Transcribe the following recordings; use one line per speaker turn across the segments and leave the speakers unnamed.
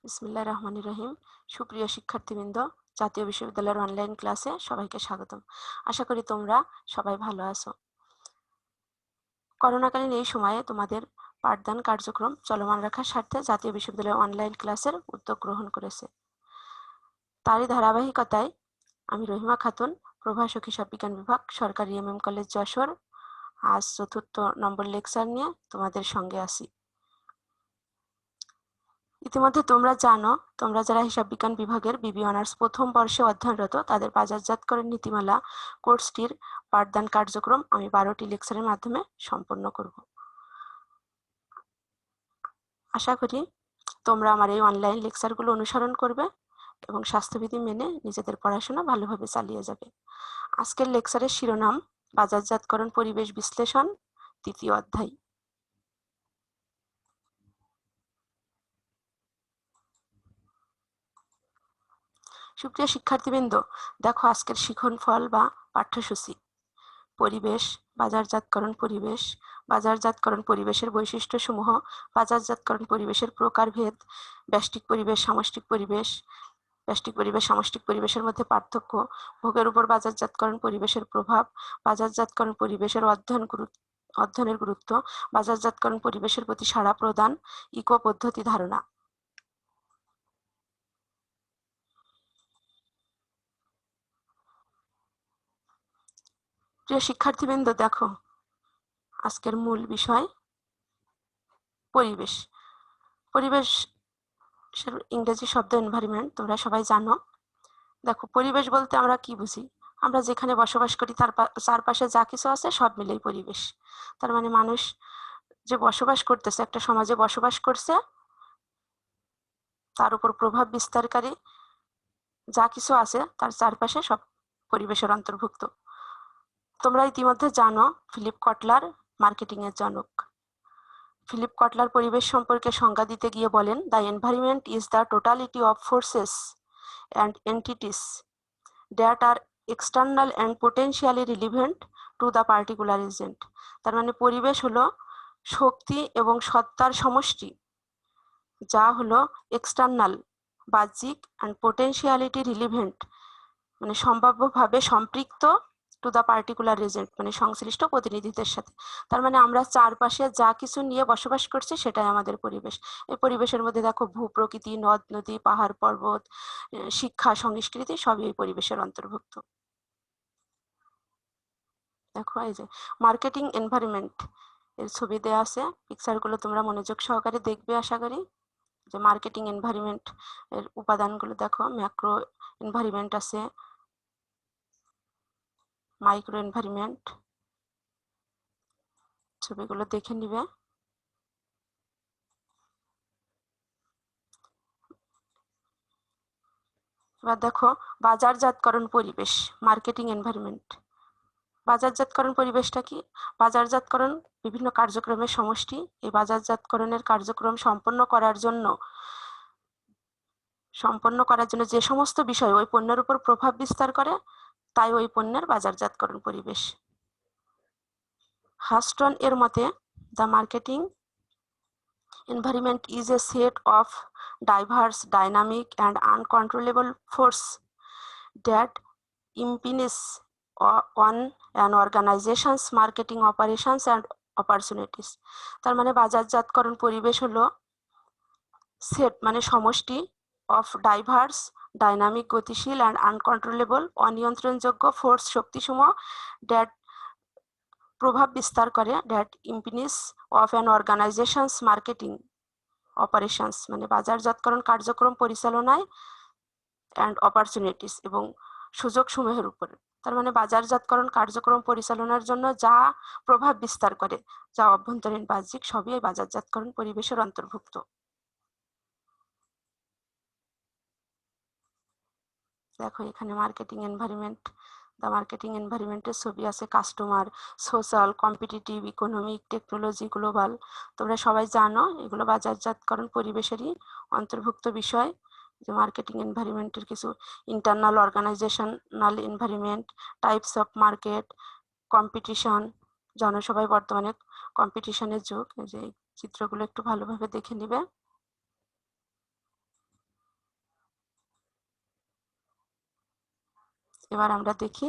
বিসমিল্লাহির রহমানির রহিম। সুপ্রিয় শিক্ষার্থীবৃন্দ, জাতীয় বিশ্ববিদ্যালয়ের অনলাইন ক্লাসে সবাইকে স্বাগতম। আশা করি তোমরা সবাই ভালো আছো। করোনাকালীন এই সময়ে তোমাদের পাঠদান কার্যক্রম চলমান রাখার স্বার্থে জাতীয় বিশ্ববিদ্যালয় অনলাইন ক্লাসের উদ্যোগ গ্রহণ করেছে। তারই ধারাবাহিকতায় আমি রহিমা খাতুন, প্রভাষক হিসাব বিজ্ঞান বিভাগ, সরকারি MM কলেজ যশোর, আজ ৪র্থ নম্বর লেকচার নিয়ে তোমাদের সঙ্গে আছি। ইতিমধ্যে তোমরা জানো, তোমরা যারা হিসাব বিজ্ঞান বিভাগের বিবি অনার্স প্রথম বর্ষে অধ্যয়নরত, তাদের বাজারজাতকরণ নীতিমালা কোর্সটির পাঠদান কার্যক্রম আমি 12টি লেকচারের মাধ্যমে সম্পন্ন করব। আশা করি তোমরা আমার এই অনলাইন লেকচারগুলো অনুসরণ করবে এবং স্বাস্থ্যবিধি মেনে নিজেদের পড়াশোনা ভালোভাবে চালিয়ে যাবে। আজকের লেকচারের শিরোনাম বাজারজাতকরণ পরিবেশ বিশ্লেষণ, 3য় অধ্যায়। সুপ্রিয় শিক্ষার্থীবৃন্দ, দেখো আজকের শিক্ষণফল বা পাঠ্যসূচি। পরিবেশ, বাজারজাতকরণ পরিবেশ, বাজারজাতকরণ পরিবেশের বৈশিষ্ট্যসমূহ, বাজারজাতকরণ পরিবেশের প্রকারভেদ, ব্যষ্টিক পরিবেশ, সামষ্টিক পরিবেশ, ব্যষ্টিক পরিবেশ সামষ্টিক পরিবেশের মধ্যে পার্থক্য, ভোগের উপর বাজারজাতকরণ পরিবেশের প্রভাব, বাজারজাতকরণ পরিবেশের অধ্যয়নের গুরুত্ব, বাজারজাতকরণ পরিবেশের প্রতি সাড়া প্রদান, ইকো পদ্ধতি ধারণা। প্রিয় শিক্ষার্থীবৃন্দ, দেখো আজকের মূল বিষয় পরিবেশ। পরিবেশ ইংরেজি শব্দ এনভায়রনমেন্ট, তোমরা সবাই জানো। দেখো, পরিবেশ বলতে আমরা কি বুঝি? আমরা যেখানে বসবাস করি তার চারপাশে যা কিছু আছে সব মিলেই পরিবেশ। তার মানে মানুষ যে বসবাস করতেছে, একটা সমাজে বসবাস করছে, তার উপর প্রভাব বিস্তারকারী যা কিছু আছে তার চারপাশে সব পরিবেশের অন্তর্ভুক্ত। তোমরা ইতিমধ্যে জানো ফিলিপ কটলার মার্কেটিং এর জনক। ফিলিপ কটলার পরিবেশ সম্পর্কে সংজ্ঞা দিতে গিয়ে বলেন, the environment is the totality of forces and entities that are external and potentially relevant to the particular agent. তার মানে পরিবেশ হলো শক্তি এবং সত্তার সমষ্টি, যা হলো এক্সটার্নাল বাহ্যিক, and potentiality relevant মানে সম্ভাব্যভাবে সম্পৃক্ত, টু দ্য পার্টিকুলার এজেন্ট মানে সংশ্লিষ্ট প্রতিনিধিদের সাথে। তার মানে আমরা চারপাশে যা কিছু নিয়ে বসবাস করছি সেটাই আমাদের পরিবেশ। এই পরিবেশের মধ্যে দেখো ভূপ্রকৃতি, নদ নদী, পাহাড় পর্বত, শিক্ষা, সংস্কৃতি সবই এই পরিবেশের অন্তর্ভুক্ত। দেখো এই যে মার্কেটিং এনভায়রনমেন্ট এর ছবি দেওয়া আছে, পিকচারগুলো তোমরা মনোযোগ সহকারে দেখবে আশা করি। যে মার্কেটিং এনভায়রনমেন্ট এর উপাদানগুলো দেখো, ম্যাক্রো এনভায়রনমেন্ট আছে, মাইক্রো এনভায়রনমেন্ট, ছবিগুলো দেখে নিবে। এবার দেখো বাজারজাতকরণ পরিবেশ, মার্কেটিং এনভায়রনমেন্ট। বাজারজাতকরণ পরিবেশটা কি? বাজারজাতকরণ বিভিন্ন কার্যক্রমের সমষ্টি। এই বাজারজাতকরণের কার্যক্রম সম্পন্ন করার জন্য যে সমস্ত বিষয় ওই পণ্যের উপর প্রভাব বিস্তার করে, তাই ওই পণ্যের বাজারজাতকরণ পরিবেশ। হাস্টন এর মতে, the marketing environment is a set of diverse, dynamic, and uncontrollable force that impinges on an organization's marketing operations and opportunities. তার মানে বাজারজাতকরণ পরিবেশ হলো সেট মানে সমষ্টি অফ ডাইভার্স, ডাইনামিক, গতিশীল, অ্যান্ড আনকন্ট্রোলেবল, অনিয়ন্ত্রণযোগ্য ফোর্স, শক্তিসমূহ দ্যাট প্রভাব বিস্তার করে, that impinges of an organisation's marketing operations মানে বাজারজাতকরণ কার্যক্রম পরিচালনায়, অ্যান্ড অপরচুনিটিস এবং সুযোগসমূহের উপরে। তার মানে বাজারজাতকরণ কার্যক্রম পরিচালনার জন্য যা প্রভাব বিস্তার করে, যা অভ্যন্তরীণ বাহ্যিক, সবই এই বাজারজাতকরণ পরিবেশের অন্তর্ভুক্ত। দেখো এখানে মার্কেটিং এনভায়রনমেন্ট, দ্য মার্কেটিং এনভায়রনমেন্টের ছবি আছে, customer, social, competitive, economic, technology, global. তোমরা সবাই জানো এগুলো বাজারজাতকরণ পরিবেশেরই অন্তর্ভুক্ত বিষয়। যে মার্কেটিং এনভায়রনমেন্টের কিছু internal organisational environment, types of market, competition, জনসভায় বর্তমানে কম্পিটিশনের যুগ। যে চিত্রগুলো একটু ভালোভাবে দেখে নিবে। এবার আমরা দেখি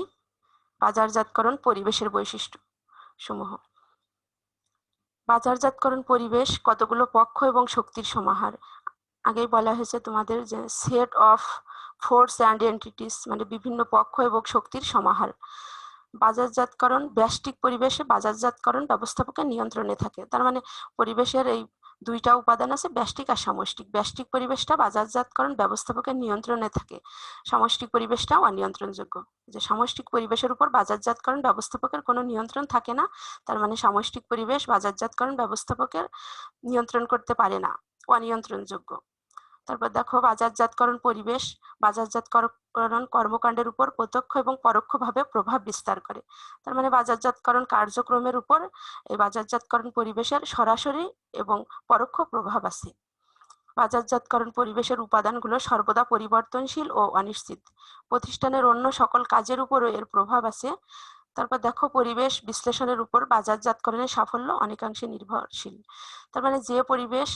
বাজারজাতকরণ পরিবেশের বৈশিষ্ট্য সমূহ। বাজারজাতকরণ পরিবেশ কতগুলো পক্ষ এবং শক্তির সমাহার। আগেই বলা হয়েছে তোমাদের যে set of force and entities, মানে বিভিন্ন পক্ষ এবং শক্তির সমাহার। বাজারজাতকরণ ব্যষ্টিক পরিবেশে বাজারজাতকরণ ব্যবস্থাপকের নিয়ন্ত্রণে থাকে। তার মানে পরিবেশের এই দুইটা উপাদান আছে, ব্যষ্টিক আর সামষ্টিক। ব্যষ্টিক পরিবেশটা বাজারজাতকরণ ব্যবস্থাপকের নিয়ন্ত্রণে থাকে, সামষ্টিক পরিবেশটাও অনিয়ন্ত্রণযোগ্য। যে সামষ্টিক পরিবেশের উপর বাজারজাতকরণ ব্যবস্থাপকের কোনো নিয়ন্ত্রণ থাকে না, তার মানে সামষ্টিক পরিবেশ বাজারজাতকরণ ব্যবস্থাপকের নিয়ন্ত্রণ করতে পারে না, অনিয়ন্ত্রণযোগ্য। তারপর দেখো বাজারজাতকরণ পরিবেশ বাজারজাতকরণ কর্মকাণ্ডের উপর প্রত্যক্ষ এবং পরোক্ষভাবে প্রভাব বিস্তার করে। তার মানে বাজারজাতকরণ কার্যক্রমের উপর এই বাজারজাতকরণ পরিবেশের সরাসরি এবং পরোক্ষ প্রভাব আছে। বাজারজাতকরণ পরিবেশের উপাদানগুলো সর্বদা পরিবর্তনশীল ও অনিশ্চিত। প্রতিষ্ঠানের অন্য সকল কাজের উপরও এর প্রভাব আছে। তারপর দেখো পরিবেশ বিশ্লেষণের উপর বাজারজাতকরণের সাফল্য অনেকাংশে নির্ভরশীল। তার মানে যে পরিবেশ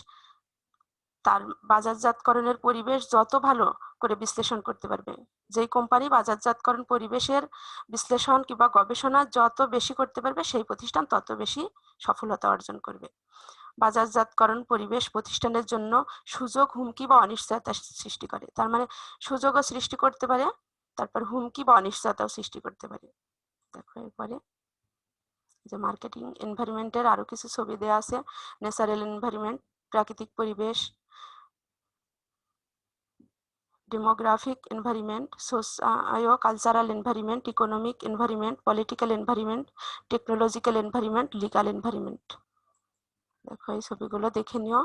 তার বাজারজাতকরণের পরিবেশ যত ভালো করে বিশ্লেষণ করতে পারবে, যেই কোম্পানি বাজারজাতকরণ পরিবেশের বিশ্লেষণ কিংবা গবেষণা যত বেশি করতে পারবে, সেই প্রতিষ্ঠান তত বেশি সফলতা অর্জন করবে। বাজারজাতকরণ পরিবেশ প্রতিষ্ঠানের জন্য সুযোগ, হুমকি বা অনিশ্চয়তা সৃষ্টি করে। তার মানে সুযোগও সৃষ্টি করতে পারে, তারপর হুমকি বা অনিশ্চয়তাও সৃষ্টি করতে পারে। দেখো এরপরে যে মার্কেটিং এনভায়রনমেন্টের আরো কিছু ছবি দেওয়া আছে। ন্যাচারাল এনভায়রনমেন্ট, প্রাকৃতিক পরিবেশ, demographic environment, socio-cultural environment, economic environment, political environment, technological environment, legal environment। দেখো এই ছবিগুলো দেখে নিও।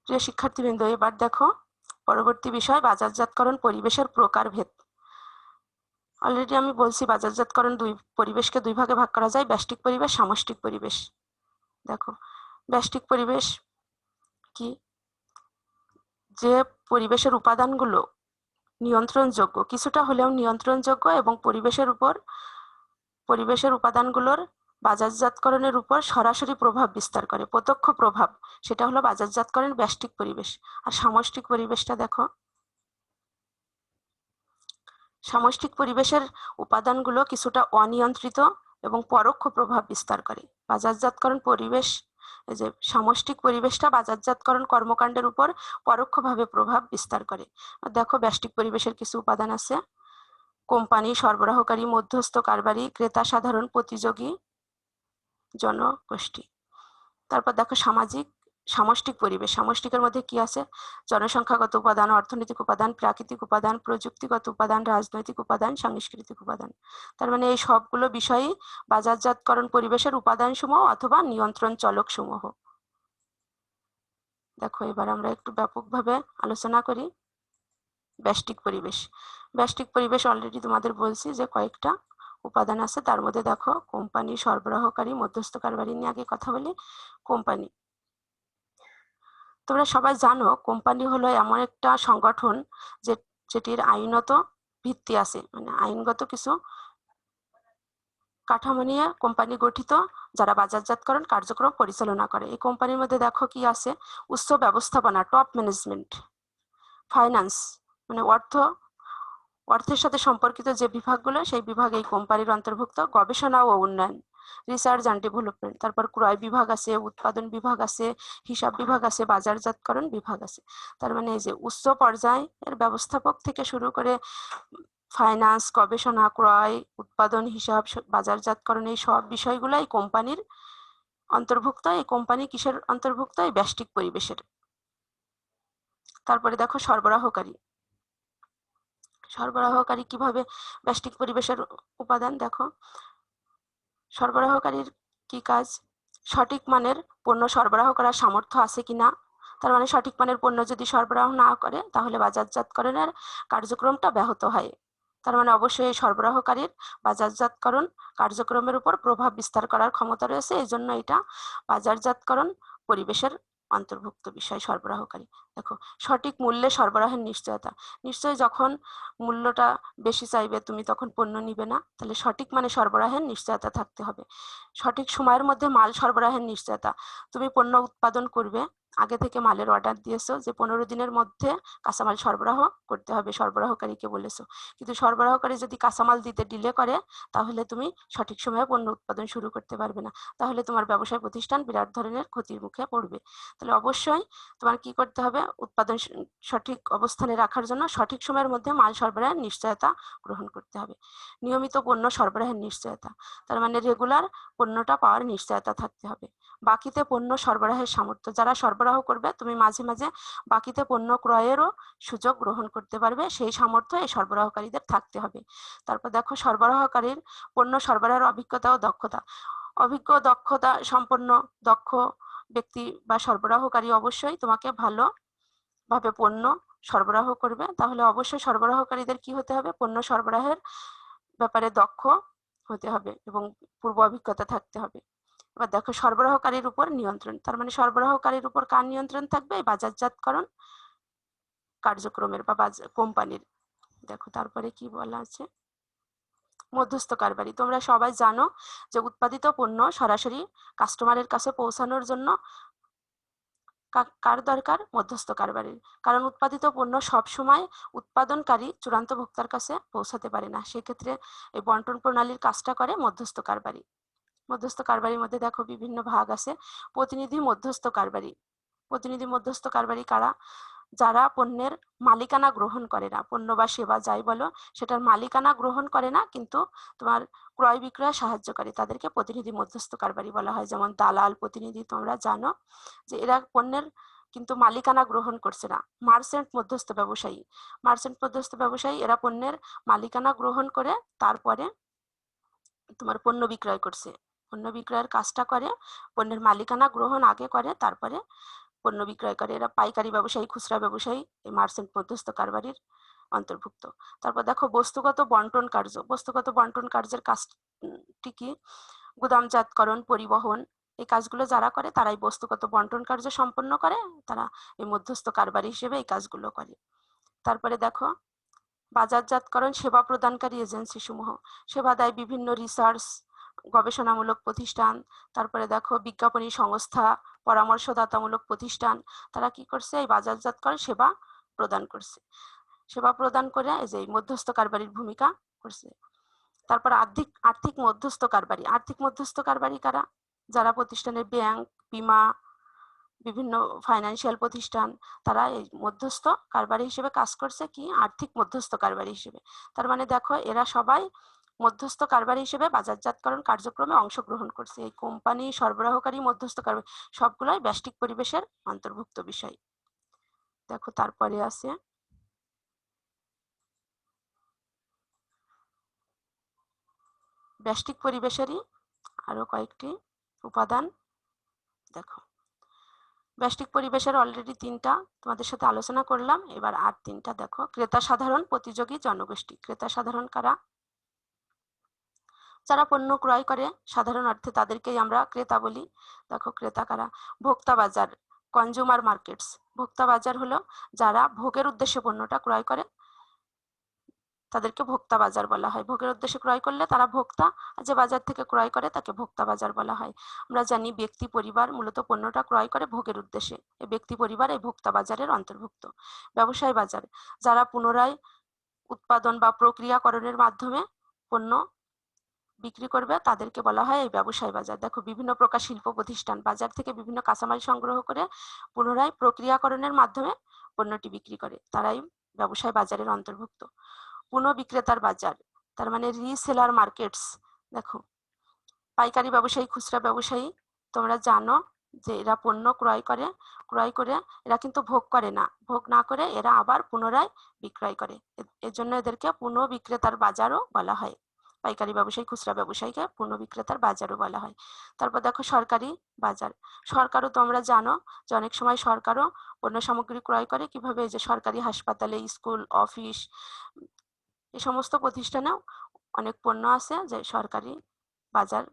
প্রিয় শিক্ষার্থীবৃন্দ, এবার দেখো পরবর্তী বিষয় বাজারজাতকরণ পরিবেশের প্রকারভেদ। অলরেডি আমি বলছি বাজারজাতকরণ পরিবেশকে দুই ভাগে ভাগ করা যায়, ব্যষ্টিক পরিবেশ, সামষ্টিক পরিবেশ। দেখো ব্যষ্টিক পরিবেশ কি? যে পরিবেশের উপাদানগুলো নিয়ন্ত্রণযোগ্য, কিছুটা হলেও নিয়ন্ত্রণযোগ্য এবং পরিবেশের উপাদানগুলোর বাজারজাতকরণের উপর সরাসরি প্রভাব বিস্তার করে, প্রত্যক্ষ প্রভাব, সেটা হলো বাজারজাতকরণ ব্যষ্টিক পরিবেশ। আর সামষ্টিক পরিবেশটা দেখো, সামষ্টিক পরিবেশের উপাদানগুলো কিছুটা অনিয়ন্ত্রিত এবং পরোক্ষ প্রভাব বিস্তার করে। বাজারজাতকরণ পরিবেশ, এই যে সামষ্টিক পরিবেশটা বাজারজাতকরণ কর্মকাণ্ডের উপর পরোক্ষভাবে প্রভাব বিস্তার করে। দেখো ব্যষ্টিক পরিবেশের কিছু উপাদান আছে: কোম্পানি, সরবরাহকারী, মধ্যস্থ কারবারি, ক্রেতা, সাধারণ প্রতিযোগী, জনগোষ্ঠী। তারপর দেখো সামষ্টিক পরিবেশ। সামষ্টিকের মধ্যে কি আছে? জনসংখ্যাগত উপাদান, অর্থনৈতিক উপাদান, প্রাকৃতিক উপাদান, প্রযুক্তিগত উপাদান, রাজনৈতিক উপাদান, সাংস্কৃতিক উপাদান। তার মানে এই সবগুলো বিষয়ই বাজারজাতকরণ পরিবেশের উপাদান সমূহ অথবা নিয়ন্ত্রণ চলক সমূহ। দেখো এবার আমরা একটু ব্যাপকভাবে আলোচনা করি ব্যষ্টিক পরিবেশ। ব্যষ্টিক পরিবেশ অলরেডি তোমাদের বলছি যে কয়েকটা উপাদান আছে, তার মধ্যে দেখো কোম্পানি, সরবরাহকারী, মধ্যস্থ কারবারি নিয়ে আগে কথা বলি। কোম্পানি, তোমরা সবাই জানো কোম্পানি হলো এমন একটা সংগঠন যেটির আইনত ভিত্তি আছে, মানে আইনগত কিছু কাঠামো নিয়ে কোম্পানি গঠিত, যারা বাজারজাতকরণ কার্যক্রম পরিচালনা করে। এই কোম্পানির মধ্যে দেখো কি আছে: উচ্চ ব্যবস্থাপনা, টপ ম্যানেজমেন্ট, ফাইন্যান্স, মানে অর্থের সাথে সম্পর্কিত যে বিভাগগুলো, সেই বিভাগ এই কোম্পানির অন্তর্ভুক্ত। গবেষণা ও উন্নয়ন, রিসার্চ অ্যান্ড ডেভেলপমেন্ট, তারপর ক্রয় বিভাগ আছে, উৎপাদন বিভাগ আছে, হিসাব বিভাগ আছে, বাজারজাতকরণ বিভাগ আছে। তার মানে এই যে উচ্চ পর্যায়ের ব্যবস্থাপক থেকে শুরু করে ফাইন্যান্স, গবেষণা, ক্রয়, উৎপাদন, হিসাব, বাজারজাতকরণ, এই সব বিষয়গুলাই কোম্পানির অন্তর্ভুক্ত। এই কোম্পানি কিসের অন্তর্ভুক্ত? এই ব্যষ্টিক পরিবেশের। তারপরে দেখো সরবরাহকারী। সরবরাহকারী কিভাবে ব্যষ্টিক পরিবেশের উপাদান? দেখো সরবরাহকারীর কি কাজ? সঠিক মানের পণ্য সরবরাহ করার সামর্থ্য আছে কিনা। তার মানে সঠিক মানের পণ্য যদি সরবরাহ না করে, তাহলে বাজারজাতকরণের কার্যক্রমটা ব্যাহত হয়। তার মানে অবশ্যই এই সরবরাহকারীর বাজারজাতকরণ কার্যক্রমের উপর প্রভাব বিস্তার করার ক্ষমতা রয়েছে, এই জন্য এটা বাজারজাতকরণ পরিবেশের অন্তর্ভুক্ত বিষয় সরবরাহকারী। দেখো সঠিক মূল্যে সরবরাহের নিশ্চয়তা। নিশ্চয়ই যখন মূল্যটা বেশি চাইবে তুমি তখন পণ্য নিবে না, তাহলে সঠিক মানে সরবরাহের নিশ্চয়তা থাকতে হবে। সঠিক সময়ের মধ্যে মাল সরবরাহের নিশ্চয়তা। তুমি পণ্য উৎপাদন করবে, আগে থেকে মালের অর্ডার দিয়েছো যে 15 দিনের মধ্যে কাঁচামাল সরবরাহ করতে হবে, সরবরাহকারীকে বলেছো, কিন্তু সরবরাহকারী যদি কাঁচামাল দিতে ডিলে করে তাহলে তুমি সঠিক সময়ে পণ্য উৎপাদন শুরু করতে পারবে না, তাহলে তোমার ব্যবসায় প্রতিষ্ঠান বিরাট ধরনের ক্ষতির মুখে পড়বে। তাহলে অবশ্যই তোমার কি করতে হবে, উৎপাদন সঠিক অবস্থানে রাখার জন্য সঠিক সময়ের মধ্যে মাল সরবরাহের নিশ্চয়তা গ্রহণ করতে হবে। নিয়মিত পণ্য সরবরাহের নিশ্চয়তা, তার মানে রেগুলার পণ্যটা পাওয়ার নিশ্চয়তা থাকতে হবে। বাকিতে পণ্য সরবরাহের সামর্থ্য, যারা সরবরাহ করবে তুমি মাঝে মাঝে বাকিতে পণ্য ক্রয়েরও সুযোগ গ্রহণ করতে পারবে, সেই সামর্থ্য এই সরবরাহকারীদের থাকতে হবে। তারপর দেখো সরবরাহকারীর পণ্য সরবরাহের অভিজ্ঞতা ও দক্ষতা। অভিজ্ঞ দক্ষতা সম্পন্ন দক্ষ ব্যক্তি বা সরবরাহকারী অবশ্যই তোমাকে ভালোভাবে পণ্য সরবরাহ করবে। তাহলে অবশ্যই সরবরাহকারীদের কি হতে হবে, পণ্য সরবরাহের ব্যাপারে দক্ষ হতে হবে এবং পূর্ব অভিজ্ঞতা থাকতে হবে। এবার দেখো সরবরাহকারীর উপর নিয়ন্ত্রণ, তার মানে সরবরাহকারীর উপর কার নিয়ন্ত্রণ থাকবে, বাজারজাতকরণ কার্যক্রমের বা কোম্পানির। দেখো তারপরে কি বলা আছে, মধ্যস্থ কারবারি। তোমরা সবাই জানো যে উৎপাদিত পণ্য সরাসরি কাস্টমারের কাছে পৌঁছানোর জন্য কার দরকার, মধ্যস্থ কারবারির। কারণ উৎপাদিত পণ্য সবসময় উৎপাদনকারী চূড়ান্ত ভোক্তার কাছে পৌঁছাতে পারে না, সেক্ষেত্রে এই বন্টন প্রণালীর কাজটা করে মধ্যস্থ কারবারি। মধ্যস্থ কারবারির মধ্যে দেখো বিভিন্ন ভাগ আছে। প্রতিনিধি মধ্যস্থ কারবারি। প্রতিনিধি মধ্যস্থ কারবারি কারা, যারা পণ্যের মালিকানা গ্রহণ করে না, পণ্য বা সেবা যাই বলো সেটার মালিকানা গ্রহণ করে না কিন্তু তোমার ক্রয় বিক্রয়ে সাহায্যকারী, তাদেরকে প্রতিনিধি মধ্যস্থ কারবারি বলা হয়। যেমন দালাল প্রতিনিধি, তোমরা জানো যে এরা পণ্যের কিন্তু মালিকানা গ্রহণ করছে না। মার্চেন্ট মধ্যস্থ ব্যবসায়ী, মার্চেন্ট মধ্যস্থ ব্যবসায়ী এরা পণ্যের মালিকানা গ্রহণ করে তারপরে তোমার পণ্য বিক্রয় করছে, পণ্য বিক্রয়ের কাজটা করে, পণ্যের মালিকানা গ্রহণ আগে করে তারপরে পণ্য বিক্রয় করে। এরা পাইকারি ব্যবসায়ী, খুচরা ব্যবসায়ী এই মার্চেন্ট মধ্যস্থ কারবারির অন্তর্ভুক্ত। তারপর দেখো বস্তুগত বন্টন কার্য। বস্তুগত বন্টন কার্যের কাজটি কি, গুদামজাতকরণ, পরিবহন, এই কাজগুলো যারা করে তারাই বস্তুগত বন্টন কার্য সম্পন্ন করে, তারা এই মধ্যস্থ কারবারি হিসেবে এই কাজগুলো করে। তারপরে দেখো বাজারজাতকরণ সেবা প্রদানকারী এজেন্সি সমূহ, সেবা দেয় বিভিন্ন রিসার্চ গবেষণামূলক প্রতিষ্ঠান, তারপরে দেখো বিজ্ঞাপনী সংস্থা, পরামর্শদাতামূলক প্রতিষ্ঠান, তারা কি করছে, এই বাজারজাতকরণ সেবা প্রদান করছে, সেবা প্রদান করে এই যে মধ্যস্থ কারবারির ভূমিকা করছে। তারপর আর্থিক মধ্যস্থ কারবারি। আর্থিক মধ্যস্থ কারবারি কারা, যারা প্রতিষ্ঠানের ব্যাংক, বীমা, বিভিন্ন ফাইন্যান্সিয়াল প্রতিষ্ঠান, তারা এই মধ্যস্থ কারবারি হিসেবে কাজ করছে, কি আর্থিক মধ্যস্থ কারবারি হিসেবে। তার মানে দেখো এরা সবাই মধ্যস্থ কারবারি হিসেবে বাজারজাতকরণ কার্যক্রমে অংশগ্রহণ করছে। এই কোম্পানি, সরবরাহকারী, মধ্যস্থ কারবারি সবগুলোই ব্যষ্টিক পরিবেশের অন্তর্ভুক্ত বিষয়। দেখো তারপরে আছে ব্যষ্টিক পরিবেশেরই আরো কয়েকটি উপাদান। দেখো ব্যষ্টিক পরিবেশের অলরেডি 3টা তোমাদের সাথে আলোচনা করলাম, এবার আর 3টা দেখো। ক্রেতা সাধারণ, প্রতিযোগী, জনগোষ্ঠী। ক্রেতা সাধারণ কারা, যারা পণ্য ক্রয় করে, সাধারণ অর্থে তাদেরকেই আমরা ক্রেতা বলি। দেখো ক্রেতা কারা, ভোক্তা বাজার, কনজিউমার মার্কেটস। ভোক্তা বাজার হলো যারা ভোগের উদ্দেশ্যে পণ্যটা ক্রয় করে, তাদেরকে ভোক্তা বাজার বলা হয়। ভোগের উদ্দেশ্যে ক্রয় করলে তারা ভোক্তা, আর যে বাজার থেকে ক্রয় করে তাকে ভোক্তা বাজার বলা হয়। আমরা জানি ব্যক্তি পরিবার মূলত পণ্যটা ক্রয় করে ভোগের উদ্দেশ্যে, এই ব্যক্তি পরিবার এই ভোক্তা বাজারের অন্তর্ভুক্ত। ব্যবসায় বাজার, যারা পুনরায় উৎপাদন বা প্রক্রিয়াকরণের মাধ্যমে পণ্য বিক্রি করবে তাদেরকে বলা হয় এই ব্যবসায় বাজার। দেখো বিভিন্ন প্রকার শিল্প প্রতিষ্ঠান বাজার থেকে বিভিন্ন কাঁচামাল সংগ্রহ করে পুনরায় প্রক্রিয়াকরণের মাধ্যমে পণ্যটি বিক্রি করে, তারাই ব্যবসায় বাজারের অন্তর্ভুক্ত। পুনঃ বিক্রেতার বাজার, তার মানে রিসেলার মার্কেটস। দেখো পাইকারি ব্যবসায়ী, খুচরা ব্যবসায়ী, তোমরা জানো যে এরা পণ্য ক্রয় করে এরা কিন্তু ভোগ করে না, ভোগ না করে এরা আবার পুনরায় বিক্রয় করে, এর জন্য এদেরকে পুনঃ বিক্রেতার বাজারও বলা হয়। পাইকারি ব্যবসায়ী, খুচরা ব্যবসায়ীকে পুনঃ বিক্রেতার বাজারও বলা হয়। তারপর দেখো সরকারি বাজার। সরকারও তোমরা জানো যে অনেক সময় সরকারও পণ্য সামগ্রী ক্রয় করে কিভাবে, যে সরকারি হাসপাতালে, স্কুল, অফিস, এই সমস্ত প্রতিষ্ঠানেও অনেক পণ্য আছে যে সরকারি বাজার,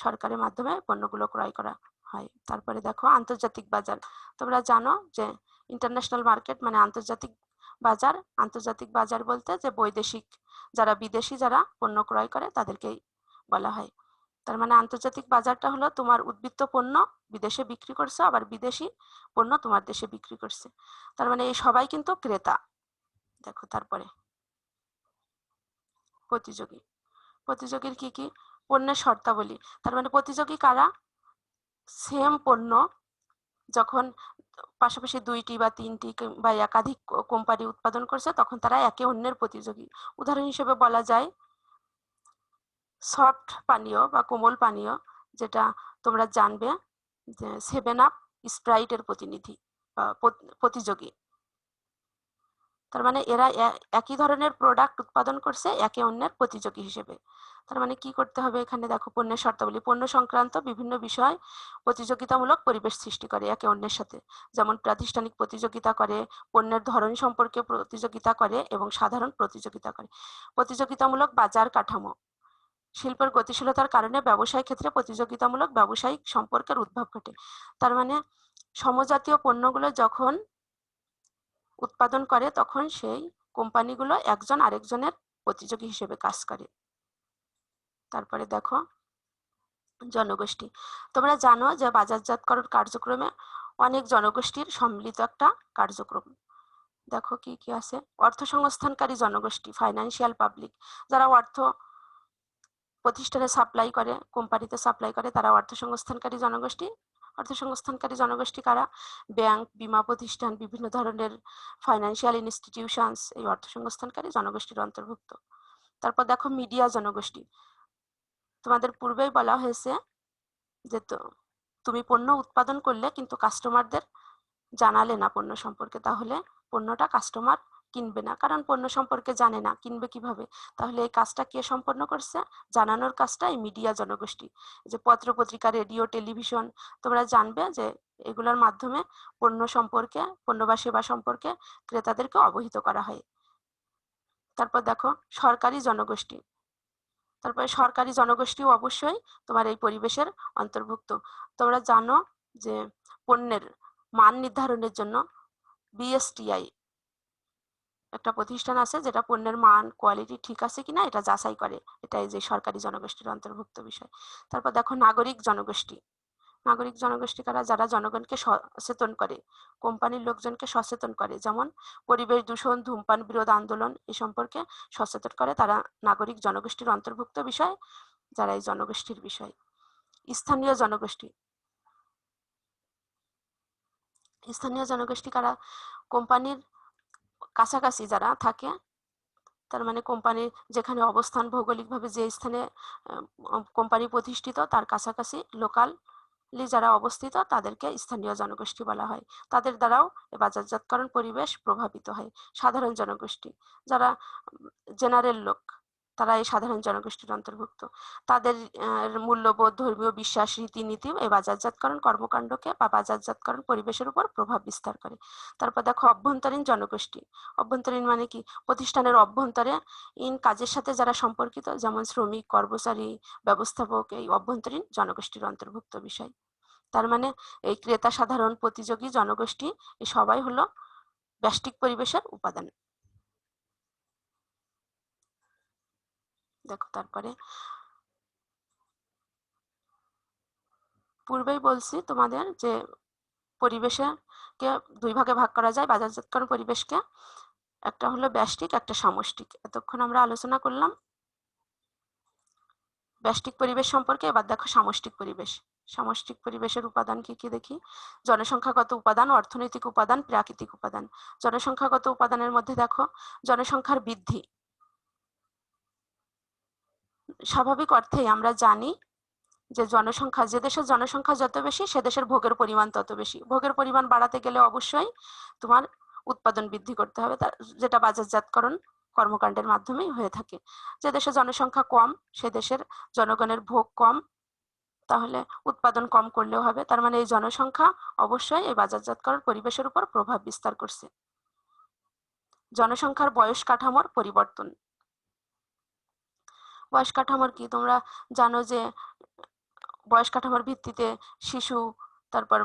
সরকারের মাধ্যমে পণ্যগুলো ক্রয় করা হয়। তারপরে দেখো আন্তর্জাতিক বাজার। তোমরা জানো যে ইন্টারন্যাশনাল মার্কেট মানে আন্তর্জাতিক বাজার। আন্তর্জাতিক বাজার বলতে যে বৈদেশিক, যারা বিদেশি যারা পণ্য ক্রয় করে তাদেরকেই বলা হয়। তার মানে আন্তর্জাতিক বাজারটা হলো তোমার উদ্বৃত্ত পণ্য বিদেশে বিক্রি করছে, আবার বিদেশি পণ্য তোমার দেশে বিক্রি করছে। তার মানে এই সবাই কিন্তু ক্রেতা। দেখো তারপরে প্রতিযোগী। প্রতিযোগীর কি কি? পণ্যের শর্তাবলী। তার মানে প্রতিযোগী কারা? সেম পণ্য যখন পাশাপাশি 2টি বা 3টি বা একাধিক কোম্পানি উৎপাদন করছে তখন তারা একে অন্যের প্রতিযোগী। উদাহরণ হিসেবে বলা যায় সফট পানীয় বা কোমল পানীয়, যেটা তোমরা জানবে যে 7 আপ স্প্রাইটের প্রতিনিধি বা প্রতিযোগী। তার মানে এরা একই ধরনের প্রোডাক্ট উৎপাদন করছে একে অন্যের প্রতিযোগী হিসেবে। তার মানে কি করতে হবে এখানে? দেখো পণ্যের শর্তাবলী। পণ্য সংক্রান্ত বিভিন্ন বিষয় প্রতিযোগিতামূলক পরিবেশ সৃষ্টি করে একে অন্যের সাথে, যেমন প্রাতিষ্ঠানিক প্রতিযোগিতা করে, পণ্যের ধরন সম্পর্কে প্রতিযোগিতা করে এবং সাধারণ প্রতিযোগিতা করে। প্রতিযোগিতামূলক বাজার কাঠামো। শিল্পের গতিশীলতার কারণে ব্যবসায় ক্ষেত্রে প্রতিযোগিতামূলক ব্যবসায়িক সম্পর্কের উদ্ভব ঘটে। তার মানে সমজাতীয় পণ্যগুলো যখন উৎপাদন করে তখন সেই কোম্পানিগুলো একজন আরেকজনের প্রতিযোগী হিসেবে কাজ করে। তারপরে দেখো জনগোষ্ঠী। তোমরা জানো যে বাজারজাতকরণ কার্যক্রমে অনেক জনগোষ্ঠীর সম্মিলিত একটা কার্যক্রম। দেখো কি কি আছে? অর্থসংস্থানকারী জনগোষ্ঠী, ফাইন্যান্সিয়াল পাবলিক, যারা অর্থ প্রতিষ্ঠানে সাপ্লাই করে, কোম্পানিতে সাপ্লাই করে, তারা অর্থসংস্থানকারী জনগোষ্ঠী। অর্থসংস্থানকারী জনগোষ্ঠী কারা? ব্যাংক, বীমা প্রতিষ্ঠান, বিভিন্ন ধরনের ফাইন্যান্সিয়াল ইনস্টিটিউশনস এই অর্থসংস্থানকারী জনগোষ্ঠীর অন্তর্ভুক্ত। তারপর দেখো মিডিয়া জনগোষ্ঠী। তোমাদের পূর্বেই বলা হয়েছে যে তুমি পণ্য উৎপাদন করলে কিন্তু কাস্টমারদের জানালে না পণ্য সম্পর্কে, তাহলে পণ্যটা কাস্টমার কিনবে না, কারণ পণ্য সম্পর্কে জানে না, কিনবে কিভাবে? তাহলে এই কাজটা কে সম্পন্ন করছে? জানানোর কাজটা এই মিডিয়া জনগোষ্ঠী। যে পত্র পত্রিকা, রেডিও, টেলিভিশন, তোমরা জানবে যে এগুলোর মাধ্যমে পণ্য সম্পর্কে, পণ্য বা সেবা সম্পর্কে ক্রেতাদেরকে অবহিত করা হয়। তারপর দেখো সরকারি জনগোষ্ঠী। তারপরে সরকারি জনগোষ্ঠীও অবশ্যই তোমার এই পরিবেশের অন্তর্ভুক্ত। তোমরা জানো যে পণ্যের মান নির্ধারণের জন্য বিএসটিআই একটা প্রতিষ্ঠান আছে যেটা পণ্যের মান, কোয়ালিটি ঠিক আছে কিনা এটা যাচাই করে। এটা এই যে সরকারি জনগোষ্ঠীর অন্তর্ভুক্ত বিষয়। তারপর দেখো নাগরিক জনগোষ্ঠী। নাগরিক জনগোষ্ঠী কারা? যারা জনগণকে সচেতন করে, কোম্পানির লোকজনকে সচেতন করে, যেমন পরিবেশ দূষণ, ধূমপান বিরোধ আন্দোলন এ সম্পর্কে সচেতন করে, তারা নাগরিক জনগোষ্ঠীর অন্তর্ভুক্ত বিষয়, যারা এই জনগোষ্ঠীর বিষয়। স্থানীয় জনগোষ্ঠী। স্থানীয় জনগোষ্ঠী কারা? কোম্পানির কাছাকাছি যারা থাকে, তার মানে কোম্পানির যেখানে অবস্থান, ভৌগোলিকভাবে যে স্থানে কোম্পানি প্রতিষ্ঠিত তার কাছাকাছি লোকালি যারা অবস্থিত তাদেরকে স্থানীয় জনগোষ্ঠী বলা হয়। তাদের দ্বারাও বাজারজাতকরণ পরিবেশ প্রভাবিত হয়। সাধারণ জনগোষ্ঠী, যারা জেনারেল লোক, তারা এই সাধারণ জনগোষ্ঠীর অন্তর্ভুক্ত। তাদের মূল্যবোধ, ধর্মীয় বিশ্বাস, রীতিনীতি এই বাজারজাতকরণ কর্মকাণ্ডকে বা বাজারজাতকরণ পরিবেশের উপর প্রভাব বিস্তার করে। তারপর দেখো অভ্যন্তরীণ জনগোষ্ঠী। অভ্যন্তরীণ মানে কি? প্রতিষ্ঠানের অভ্যন্তরে কাজের সাথে যারা সম্পর্কিত, যেমন শ্রমিক, কর্মচারী, ব্যবস্থাপক, এই অভ্যন্তরীণ জনগোষ্ঠীর অন্তর্ভুক্ত বিষয়। তার মানে এই ক্রেতা, সাধারণ, প্রতিযোগী জনগোষ্ঠী এই সবাই হলো ব্যষ্টিক পরিবেশের উপাদান। দেখো তারপরে পূর্বেই বলছি তোমাদের যে পরিবেশকে 2 ভাগে ভাগ করা যায়, বাজারজাতকরণ পরিবেশকে। একটা হলো ব্যষ্টিক, একটা সামষ্টিক। এতক্ষণ আমরা আলোচনা করলাম ব্যষ্টিক পরিবেশ সম্পর্কে। এবার দেখো সামষ্টিক পরিবেশ। সামষ্টিক পরিবেশের উপাদান কি কি দেখি। জনসংখ্যাগত উপাদান, অর্থনৈতিক উপাদান, প্রাকৃতিক উপাদান। জনসংখ্যাগত উপাদানের মধ্যে দেখো জনসংখ্যার বৃদ্ধি। স্বাভাবিক অর্থেই আমরা জানি যে জনসংখ্যা, যে দেশের জনসংখ্যা যত বেশি সে দেশের ভোগের পরিমাণ তত বেশি। ভোগের পরিমাণ বাড়াতে গেলে অবশ্যই তোমার উৎপাদন বৃদ্ধি করতে হবে, যেটা বাজারজাতকরণ কর্মকাণ্ডের মাধ্যমেই হয়ে থাকে। যে দেশে জনসংখ্যা কম সে দেশের জনগণের ভোগ কম, তাহলে উৎপাদন কম করলেও হবে। তার মানে এই জনসংখ্যা অবশ্যই এই বাজারজাতকরণ পরিবেশের উপর প্রভাব বিস্তার করছে। জনসংখ্যার বয়স কাঠামোর পরিবর্তন। বয়স কাঠামোর কি? তোমরা জানো যে বয়স কাঠামোর ভিত্তিতে শিশু, তারপর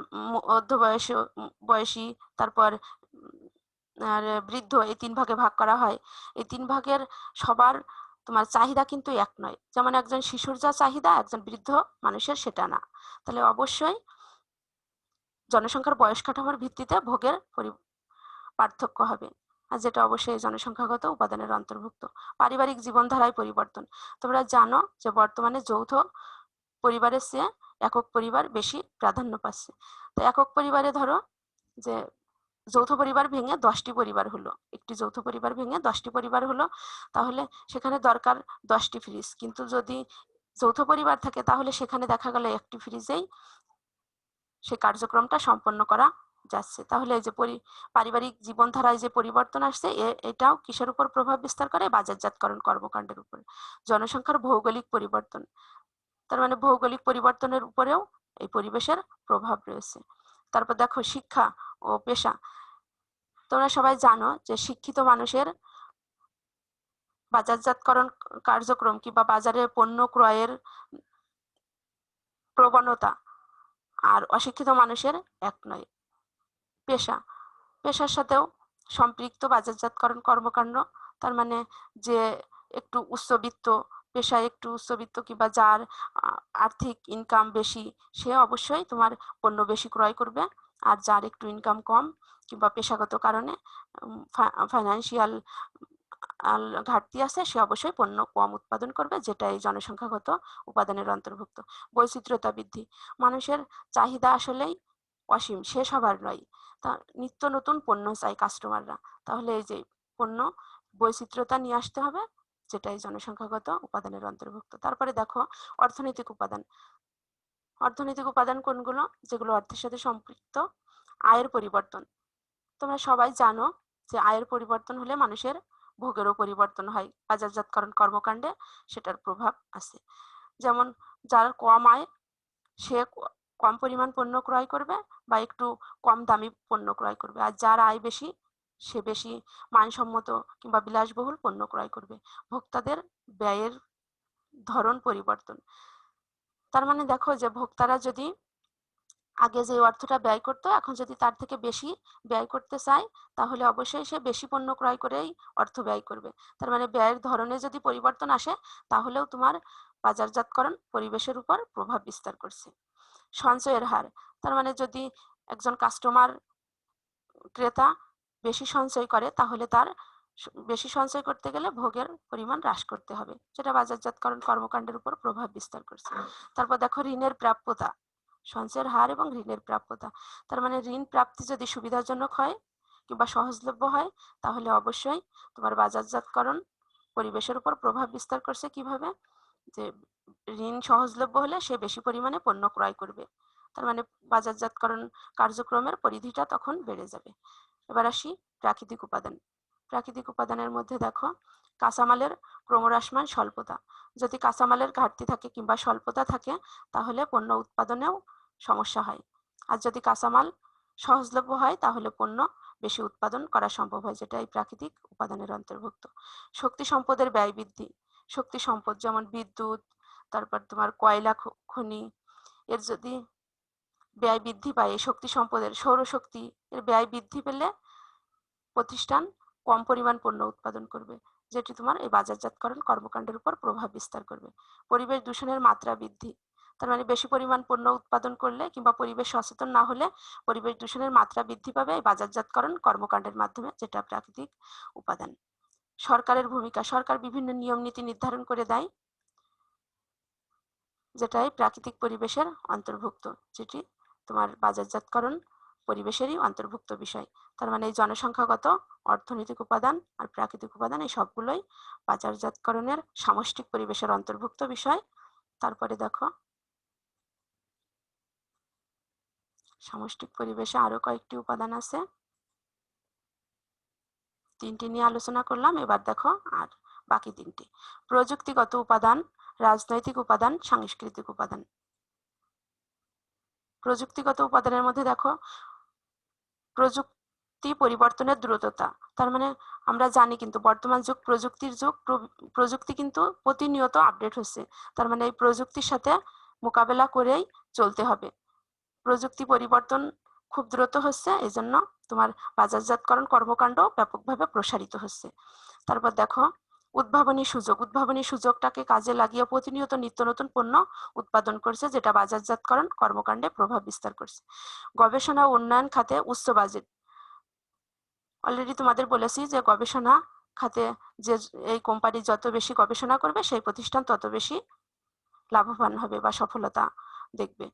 বয়সী, তারপর আর বৃদ্ধ, এই 3 ভাগে ভাগ করা হয়। এই 3 ভাগের সবার তোমার চাহিদা কিন্তু এক নয়। যেমন একজন শিশুর যা চাহিদা একজন বৃদ্ধ মানুষের সেটা না। তাহলে অবশ্যই জনসংখ্যার বয়স কাঠামোর ভিত্তিতে ভোগের পার্থক্য হবে, আর যেটা অবশ্যই জনসংখ্যাগত উপাদানের অন্তর্ভুক্ত। পারিবারিক জীবনধারায় পরিবর্তন। তোমরা জানো যে বর্তমানে যৌথ পরিবারের চেয়ে একক পরিবার বেশি প্রাধান্য পাচ্ছে। তো একক পরিবারে ধরো যে যৌথ পরিবার ভেঙে 10টি পরিবার হলো, একটি যৌথ পরিবার ভেঙে 10টি পরিবার হলো, তাহলে সেখানে দরকার 10টি ফ্রিজ। কিন্তু যদি যৌথ পরিবার থাকে তাহলে সেখানে দেখা গেল একটি ফ্রিজেই সে কার্যক্রমটা সম্পন্ন করা যাচ্ছে। তাহলে এই যে পারিবারিক জীবনধারায় যে পরিবর্তন আসছে এটাও কিসের উপর প্রভাব বিস্তার করে? বাজারজাতকরণ কর্মকাণ্ডের উপর। জনসংখ্যার ভৌগোলিক পরিবর্তন, তার মানে ভৌগোলিক পরিবর্তনের উপরেও এই পরিবেশের প্রভাব রয়েছে। তারপর দেখো শিক্ষা ও পেশা। তোমরা সবাই জানো যে শিক্ষিত মানুষের বাজারজাতকরণ কার্যক্রম কিংবা বাজারে পণ্য ক্রয়ের প্রবণতা আর অশিক্ষিত মানুষের এক নয়। পেশার সাথেও সম্পৃক্ত বাজারজাতকরণ কর্মকাণ্ড, তার মানে যে একটু উচ্চবিত্ত পেশায়, একটু উচ্চবিত্ত কিংবা যার আর্থিক ইনকাম বেশি সে অবশ্যই তোমার পণ্য বেশি ক্রয় করবে, আর যার একটু ইনকাম কম কিংবা পেশাগত কারণে ফাইন্যান্সিয়াল ঘাটতি আছে সে অবশ্যই পণ্য কম উৎপাদন করবে, যেটা এই জনসংখ্যাগত উপাদানের অন্তর্ভুক্ত। বৈচিত্র্যতা বৃদ্ধি। মানুষের চাহিদা আসলেই অসীম, শেষ হবার নয়। তা নিত্য নতুন পণ্য চাই কাস্টমাররা, তাহলে এই যে পণ্য বৈচিত্র্যতা নিয়ে আসতে হবে, যেটা এই জনসংখ্যাগত উপাদানের অন্তর্ভুক্ত। তারপরে দেখো অর্থনৈতিক উপাদান। অর্থনৈতিক উপাদান কোনগুলো? যেগুলো অর্থের সাথে সম্পৃক্ত। আয়ের পরিবর্তন। তোমরা সবাই জানো যে আয়ের পরিবর্তন হলে মানুষের ভোগেরও পরিবর্তন হয়, বাজারজাতকরণ কর্মকাণ্ডে সেটার প্রভাব আছে। যেমন যার কম আয় সে কম পরিমাণ পণ্য ক্রয় করবে বা একটু কম দামি পণ্য ক্রয় করবে, আর যার আয় বেশি সে বেশি মানসম্মত কিংবা বিলাসবহুল পণ্য ক্রয় করবে। ভোক্তাদের ব্যয়ের ধরন পরিবর্তন। তার মানে দেখো যে ভোক্তারা যদি আগে যে অর্থটা ব্যয় করতো এখন যদি তার থেকে বেশি ব্যয় করতে চায় তাহলে অবশ্যই সে বেশি পণ্য ক্রয় করেই অর্থ ব্যয় করবে। তার মানে ব্যয়ের ধরনে যদি পরিবর্তন আসে তাহলেও তোমার বাজারজাতকরণ পরিবেশের উপর প্রভাব বিস্তার করছে। সঞ্চয়ের হার। তার মানে যদি একজন কাস্টমার ক্রেতা বেশি সঞ্চয় করে তাহলে তার বেশি সঞ্চয় করতে গেলে ভোগের পরিমাণ হ্রাস করতে হবে, যেটা বাজারজাতকরণ কর্মকাণ্ডের উপর প্রভাব বিস্তার করছে। তারপর দেখো ঋণের প্রাপ্যতা। সঞ্চয়ের হার এবং ঋণের প্রাপ্যতা। তার মানে ঋণ প্রাপ্তি যদি সুবিধাজনক হয় কিংবা সহজলভ্য হয় তাহলে অবশ্যই তোমার বাজারজাতকরণ পরিবেশের উপর প্রভাব বিস্তার করছে। কিভাবে? যে ঋণ সহজলভ্য হলে সে বেশি পরিমাণে পণ্য ক্রয় করবে, তার মানে বাজারজাতকরণ কার্যক্রমের পরিধিটা তখন বেড়ে যাবে। এবার আসি প্রাকৃতিক উপাদান। প্রাকৃতিক উপাদানের মধ্যে দেখো কাঁচামালের ক্রমহ্রাসমান স্বল্পতা। যদি কাঁচামালের ঘাটতি থাকে কিংবা স্বল্পতা থাকে তাহলে পণ্য উৎপাদনেও সমস্যা হয়, আর যদি কাঁচামাল সহজলভ্য হয় তাহলে পণ্য বেশি উৎপাদন করা সম্ভব হয়, যেটা এই প্রাকৃতিক উপাদানের অন্তর্ভুক্ত। শক্তি সম্পদের ব্যয় বৃদ্ধি। শক্তি সম্পদ যেমন বিদ্যুৎ, তারপর তোমার কয়লা খনি, এর যদি ব্যয় বৃদ্ধি পায়, এই শক্তি সম্পদের সৌরশক্তি এর ব্যয় বৃদ্ধি পেলে প্রতিষ্ঠান কম পরিমাণ পণ্য উৎপাদন করবে, যেটি তোমার এই বাজারজাতকরণ কর্মকাণ্ডের উপর প্রভাব বিস্তার করবে। পরিবেশ দূষণের মাত্রা বৃদ্ধি। তার মানে বেশি পরিমাণ পণ্য উৎপাদন করলে কিংবা পরিবেশ সচেতন না হলে পরিবেশ দূষণের মাত্রা বৃদ্ধি পাবে এই বাজারজাতকরণ কর্মকাণ্ডের মাধ্যমে, যেটা প্রাকৃতিক উপাদান। সরকারের ভূমিকা। সরকার বিভিন্ন নিয়ম নীতি নির্ধারণ করে দেয়, যেটা এই প্রাকৃতিক পরিবেশের অন্তর্ভুক্ত, যেটি তোমার বাজারজাতকরণ পরিবেশেরই অন্তর্ভুক্ত বিষয়। তার মানে এই জনসংখ্যাগত, অর্থনৈতিক উপাদান আর প্রাকৃতিক উপাদান এই সবগুলোই বাজারজাতকরণের সামষ্টিক পরিবেশের অন্তর্ভুক্ত বিষয়। তারপরে দেখো সামষ্টিক পরিবেশে আরো কয়েকটি উপাদান আছে, 3টি নিয়ে আলোচনা করলাম, এবার দেখো আর বাকি 3টি। প্রযুক্তিগত উপাদান, রাজনৈতিক উপাদান, সাংস্কৃতিক উপাদান। প্রযুক্তিগত উপাদানের মধ্যে দেখো প্রযুক্তি পরিবর্তনের দ্রুততা। তার মানে আমরা জানি কিন্তু বর্তমান যুগ প্রযুক্তির যুগ, প্রযুক্তি কিন্তু প্রতিনিয়ত আপডেট হচ্ছে, তার মানে এই প্রযুক্তির সাথে মোকাবেলা করেই চলতে হবে। প্রযুক্তি পরিবর্তন খুব দ্রুত হচ্ছে, এই জন্য তোমার বাজারজাতকরণ কর্মকাণ্ড ব্যাপকভাবে প্রসারিত হচ্ছে। তারপর দেখো উদ্ভাবনী সুযোগ, উদ্ভাবনী সুযোগটাকে কাজে লাগিয়ে প্রতিনিয়ত নিত্য নতুন পণ্য উৎপাদন করছে, যেটা বাজারজাতকরণ কর্মকাণ্ডে প্রভাব বিস্তার করছে। গবেষণা ও উন্নয়ন খাতে উচ্চ বাজেট, অলরেডি তোমাদের বলেছি যে গবেষণা খাতে যে এই কোম্পানি যত বেশি গবেষণা করবে সেই প্রতিষ্ঠান তত বেশি লাভবান হবে বা সফলতা দেখবে।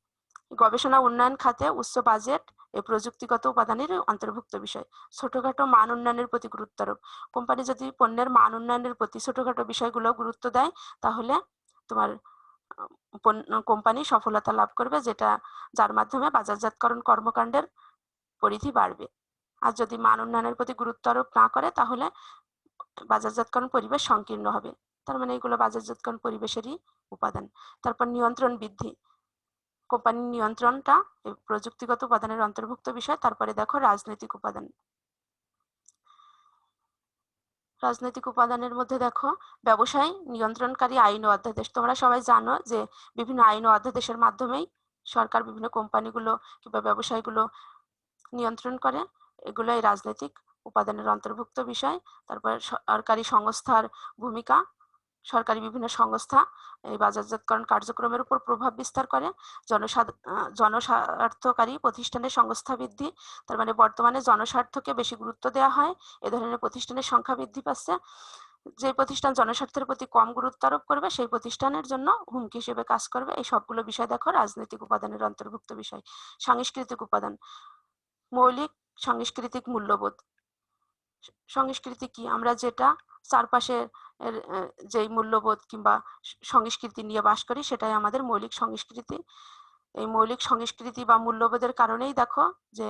গবেষণা উন্নয়ন খাতে উচ্চ বাজেট এই প্রযুক্তিগত উপাদানের অন্তর্ভুক্ত বিষয়। ছোটখাটো মান উন্নয়নের প্রতি গুরুত্ব আরোপ, কোম্পানি যদি পণ্যের মান উন্নয়নের প্রতি ছোটখাটো বিষয়গুলো গুরুত্ব দেয় তাহলে তোমার কোম্পানি সফলতা লাভ করবে, যেটা যার মাধ্যমে বাজারজাতকরণ কর্মকাণ্ডের পরিধি বাড়বে। আর যদি মান উন্নয়নের প্রতি গুরুত্ব আরোপ না করে তাহলে বাজারজাতকরণ পরিবেশ সংকীর্ণ হবে। তার মানে এগুলো বাজারজাতকরণ পরিবেশেরই উপাদান। তারপর নিয়ন্ত্রণ বৃদ্ধি, কোম্পানির নিয়ন্ত্রণটা এই প্রযুক্তিগত উপাদানের অন্তর্ভুক্ত বিষয়। তারপরে দেখো রাজনৈতিক উপাদান, রাজনৈতিক উপাদানের মধ্যে দেখো ব্যবসায় নিয়ন্ত্রণকারী আইন ও অধ্যাদেশ। তোমরা সবাই জানো যে বিভিন্ন আইন ও অধ্যাদেশের মাধ্যমেই সরকার বিভিন্ন কোম্পানিগুলো কিংবা ব্যবসায়গুলো নিয়ন্ত্রণ করে, এগুলো এই রাজনৈতিক উপাদানের অন্তর্ভুক্ত বিষয়। তারপর সরকারি সংস্থার ভূমিকা, সরকারি বিভিন্ন সংস্থা এই বাজারজাতকরণ কার্যক্রমের উপর প্রভাব বিস্তার করে। জনস্বার্থকারী প্রতিষ্ঠানের সংস্থা বৃদ্ধি, তার মানে বর্তমানে জনস্বার্থকে বেশি গুরুত্ব দেওয়া হয়, এ ধরনের প্রতিষ্ঠানের সংখ্যা বৃদ্ধি পাচ্ছে। যে প্রতিষ্ঠান জনস্বার্থের প্রতি কম গুরুত্ব আরোপ করবে সেই প্রতিষ্ঠানের জন্য হুমকি হিসেবে কাজ করবে। এই সবগুলো বিষয় দেখো রাজনৈতিক উপাদানের অন্তর্ভুক্ত বিষয়। সাংস্কৃতিক উপাদান, মৌলিক সাংস্কৃতিক মূল্যবোধ। সংস্কৃতি কি? আমরা যেটা চারপাশে যেই মূল্যবোধ কিংবা সংস্কৃতি নিয়ে বাস করি সেটাই আমাদের মৌলিক সংস্কৃতি। এই মৌলিক সংস্কৃতি বা মূল্যবোধের কারণেই দেখো যে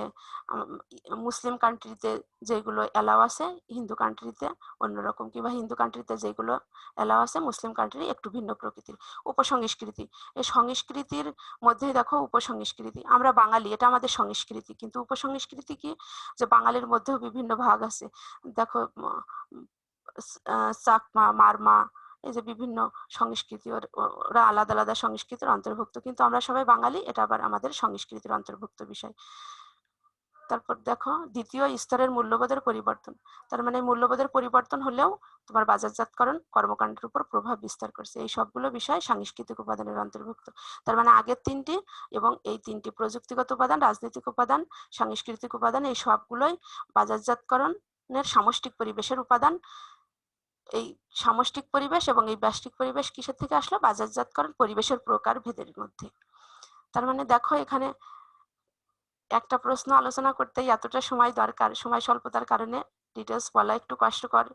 মুসলিম কান্ট্রিতে যেগুলো এলাও আছে হিন্দু কান্ট্রিতে অন্যরকম, কিংবা হিন্দু কান্ট্রিতে যেগুলো এলাও আছে মুসলিম কান্ট্রি একটু ভিন্ন প্রকৃতির। উপসংস্কৃতি, এই সংস্কৃতির মধ্যেই দেখো উপসংস্কৃতি। আমরা বাঙালি, এটা আমাদের সংস্কৃতি, কিন্তু উপসংস্কৃতি কি? যে বাঙালির মধ্যেও বিভিন্ন ভাগ আছে। দেখো চাকমা, মারমা, এই যে বিভিন্ন সংস্কৃতি, ওরা আলাদা আলাদা সংস্কৃতির অন্তর্ভুক্ত, কিন্তু আমরা সবাই বাঙালি, এটা আবার আমাদের সংস্কৃতির অন্তর্ভুক্ত বিষয়। তারপর দেখো দ্বিতীয় স্তরের মূল্যবোধের পরিবর্তন, তার মানে মূল্যবোধের পরিবর্তন হলেও তোমার বাজারজাতকরণ কর্মকাণ্ডের উপর প্রভাব বিস্তার করছে। এই সবগুলো বিষয় সাংস্কৃতিক উপাদানের অন্তর্ভুক্ত। তার মানে আগের তিনটি এবং এই তিনটি প্রযুক্তিগত উপাদান, রাজনৈতিক উপাদান, সাংস্কৃতিক উপাদান, এই সবগুলোই বাজারজাতকরণের সামষ্টিক পরিবেশের উপাদান। এই সামষ্টিক পরিবেশ এবং এই ব্যষ্টিক পরিবেশ কিসের থেকে আসলো? বাজারজাতকরণ পরিবেশের প্রকার ভেদের মধ্যে। তার মানে দেখো এখানে একটা প্রশ্ন আলোচনা করতেই এতটা সময় দরকার, সময় স্বল্পতার কারণে ডিটেলস বলা একটু কষ্টকর।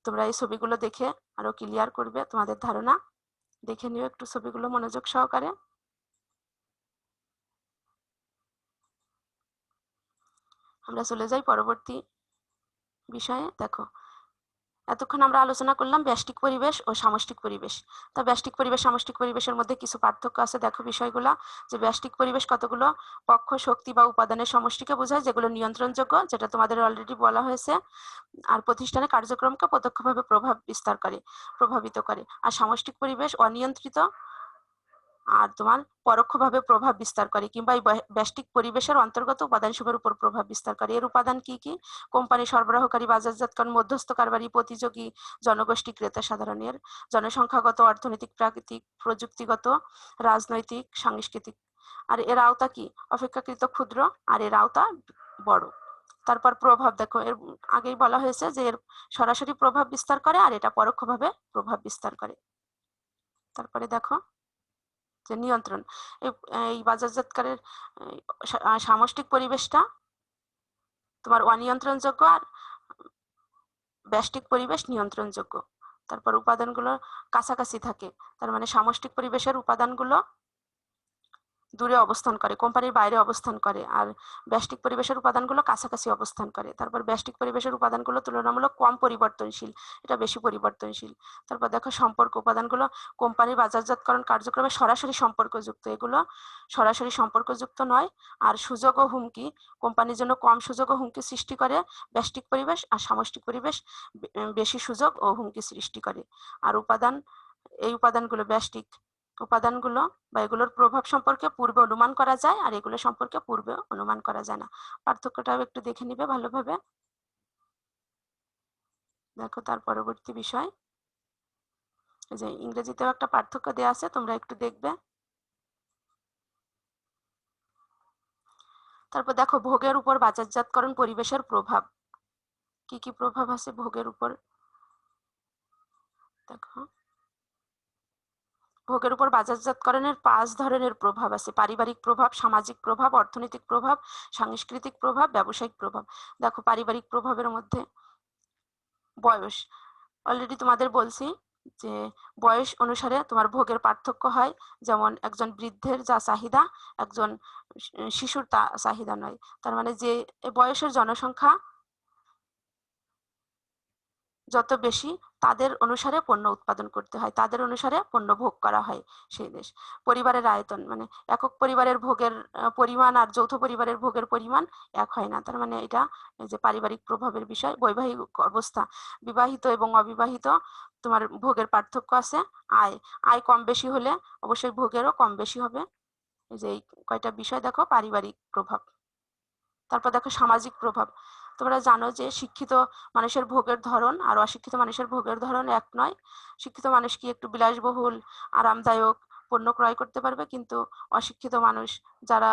তোমরা এই ছবিগুলো দেখে আরো ক্লিয়ার করবে তোমাদের ধারণা। দেখে নিও একটু ছবিগুলো মনোযোগ সহকারে। আমরা চলে যাই পরবর্তী বিষয়ে। দেখো এতক্ষণ আমরা আলোচনা করলাম ব্যষ্টিক পরিবেশ ও সামষ্টিক পরিবেশ। তা ব্যষ্টিক পরিবেশ সামষ্টিক পরিবেশের মধ্যে কিছু পার্থক্য আছে। দেখো বিষয়গুলা, যে ব্যষ্টিক পরিবেশ কতগুলো পক্ষ, শক্তি বা উপাদানের সমষ্টিকে বোঝায় যেগুলো নিয়ন্ত্রণযোগ্য, যেটা তোমাদের অলরেডি বলা হয়েছে, আর প্রতিষ্ঠানের কার্যক্রমকে প্রত্যক্ষভাবে প্রভাবিত করে। আর সামষ্টিক পরিবেশ অনিয়ন্ত্রিত আর তোমার পরোক্ষভাবে প্রভাব বিস্তার করে, কিংবা এই ব্যষ্টিক পরিবেশের অন্তর্গত উপাদানসমূহের উপর প্রভাব বিস্তার করে। এর উপাদান কি কি? কোম্পানি, সরবরাহকারী, বাজারজাতকরণ, মধ্যস্থ কারবারি, প্রতিযোগী, জনগোষ্ঠী, ক্রেতা সাধারণের, জনসংখ্যাগত, অর্থনৈতিক, প্রাকৃতিক, প্রযুক্তিগত, রাজনৈতিক, সাংস্কৃতিক। আর এর আওতা কি? অপেক্ষাকৃত ক্ষুদ্র আর এর আওতা বড়। তারপর প্রভাব, দেখো এর আগেই বলা হয়েছে যে এর সরাসরি প্রভাব বিস্তার করে আর এটা পরোক্ষভাবে প্রভাব বিস্তার করে। তারপরে দেখো যে নিয়ন্ত্রণ, এই বাজারজাতকারের সামষ্টিক পরিবেশটা তোমার অনিয়ন্ত্রণযোগ্য আর ব্যষ্টিক পরিবেশ নিয়ন্ত্রণযোগ্য। তারপর উপাদানগুলো কাছাকাছি থাকে, তার মানে সামষ্টিক পরিবেশের উপাদানগুলো দূরে অবস্থান করে, কোম্পানির বাইরে অবস্থান করে, আর ব্যষ্টিক পরিবেশের উপাদানগুলো কাছাকাছি অবস্থান করে। তারপর ব্যষ্টিক পরিবেশের উপাদানগুলো তুলনামূলক কম পরিবর্তনশীল, এটা বেশি পরিবর্তনশীল। তারপর দেখো সম্পর্ক, উপাদানগুলো কোম্পানির বাজারজাতকরণ কার্যক্রমে সরাসরি সম্পর্কযুক্ত, এগুলো সরাসরি সম্পর্কযুক্ত নয়। আর সুযোগ ও হুমকি, কোম্পানির জন্য কম সুযোগ ও হুমকি সৃষ্টি করে ব্যষ্টিক পরিবেশ, আর সামষ্টিক পরিবেশ বেশি সুযোগ ও হুমকি সৃষ্টি করে। আর উপাদান, এই উপাদানগুলো ব্যষ্টিক উপাদানগুলো বা এগুলোর প্রভাব সম্পর্কে পূর্বে অনুমান করা যায় আর এগুলো সম্পর্কে পূর্বে অনুমান করা যায় না। পার্থক্যটাও একটু দেখে নিবে ভালোভাবে। দেখো তার পরবর্তী বিষয় এই যে ইংরেজিতেও একটা পার্থক্য দেওয়া আছে, তোমরা একটু দেখবে। তারপর দেখো ভোগের উপর বাজারজাতকরণ পরিবেশের প্রভাব। কি কি প্রভাব আছে ভোগের উপর? দেখো ভোগের উপর বাজারজাতকরণের 5 ধরনের প্রভাব আছে: পারিবারিক প্রভাব, সামাজিক প্রভাব, অর্থনৈতিক প্রভাব, সাংস্কৃতিক প্রভাব, ব্যবসায়িক প্রভাব। দেখো পারিবারিক প্রভাবের মধ্যে বয়স, অলরেডি তোমাদের বলছি যে বয়স অনুসারে তোমার ভোগের পার্থক্য হয়। যেমন একজন বৃদ্ধের যা চাহিদা একজন শিশুর তা চাহিদা নয়। তার মানে যে বয়সের জনসংখ্যা যত বেশি তাদের অনুসারে পণ্য উৎপাদন করতে হয়, তাদের অনুসারে পণ্য ভোগ করা হয় সেই দেশ। পরিবারের আয়তন, মানে একক পরিবারের ভোগের পরিমাণ আর যৌথ পরিবারের ভোগের পরিমাণ এক হয় না। তার মানে এটা যে পারিবারিক প্রভাবের বিষয়। বৈবাহিক অবস্থা, বিবাহিত এবং অবিবাহিত তোমার ভোগের পার্থক্য আছে। আয়, আয় কম বেশি হলে অবশ্যই ভোগেরও কম বেশি হবে। এই যে এই কয়টা বিষয় দেখো পারিবারিক প্রভাব। তারপর দেখো সামাজিক প্রভাব। তোমরা জানো যে শিক্ষিত মানুষের ভোগের ধরন আর অশিক্ষিত মানুষের ভোগের ধরন এক নয়। শিক্ষিত মানুষ কি একটু বিলাসবহুল আরামদায়ক পণ্য ক্রয় করতে পারবে, কিন্তু অশিক্ষিত মানুষ যারা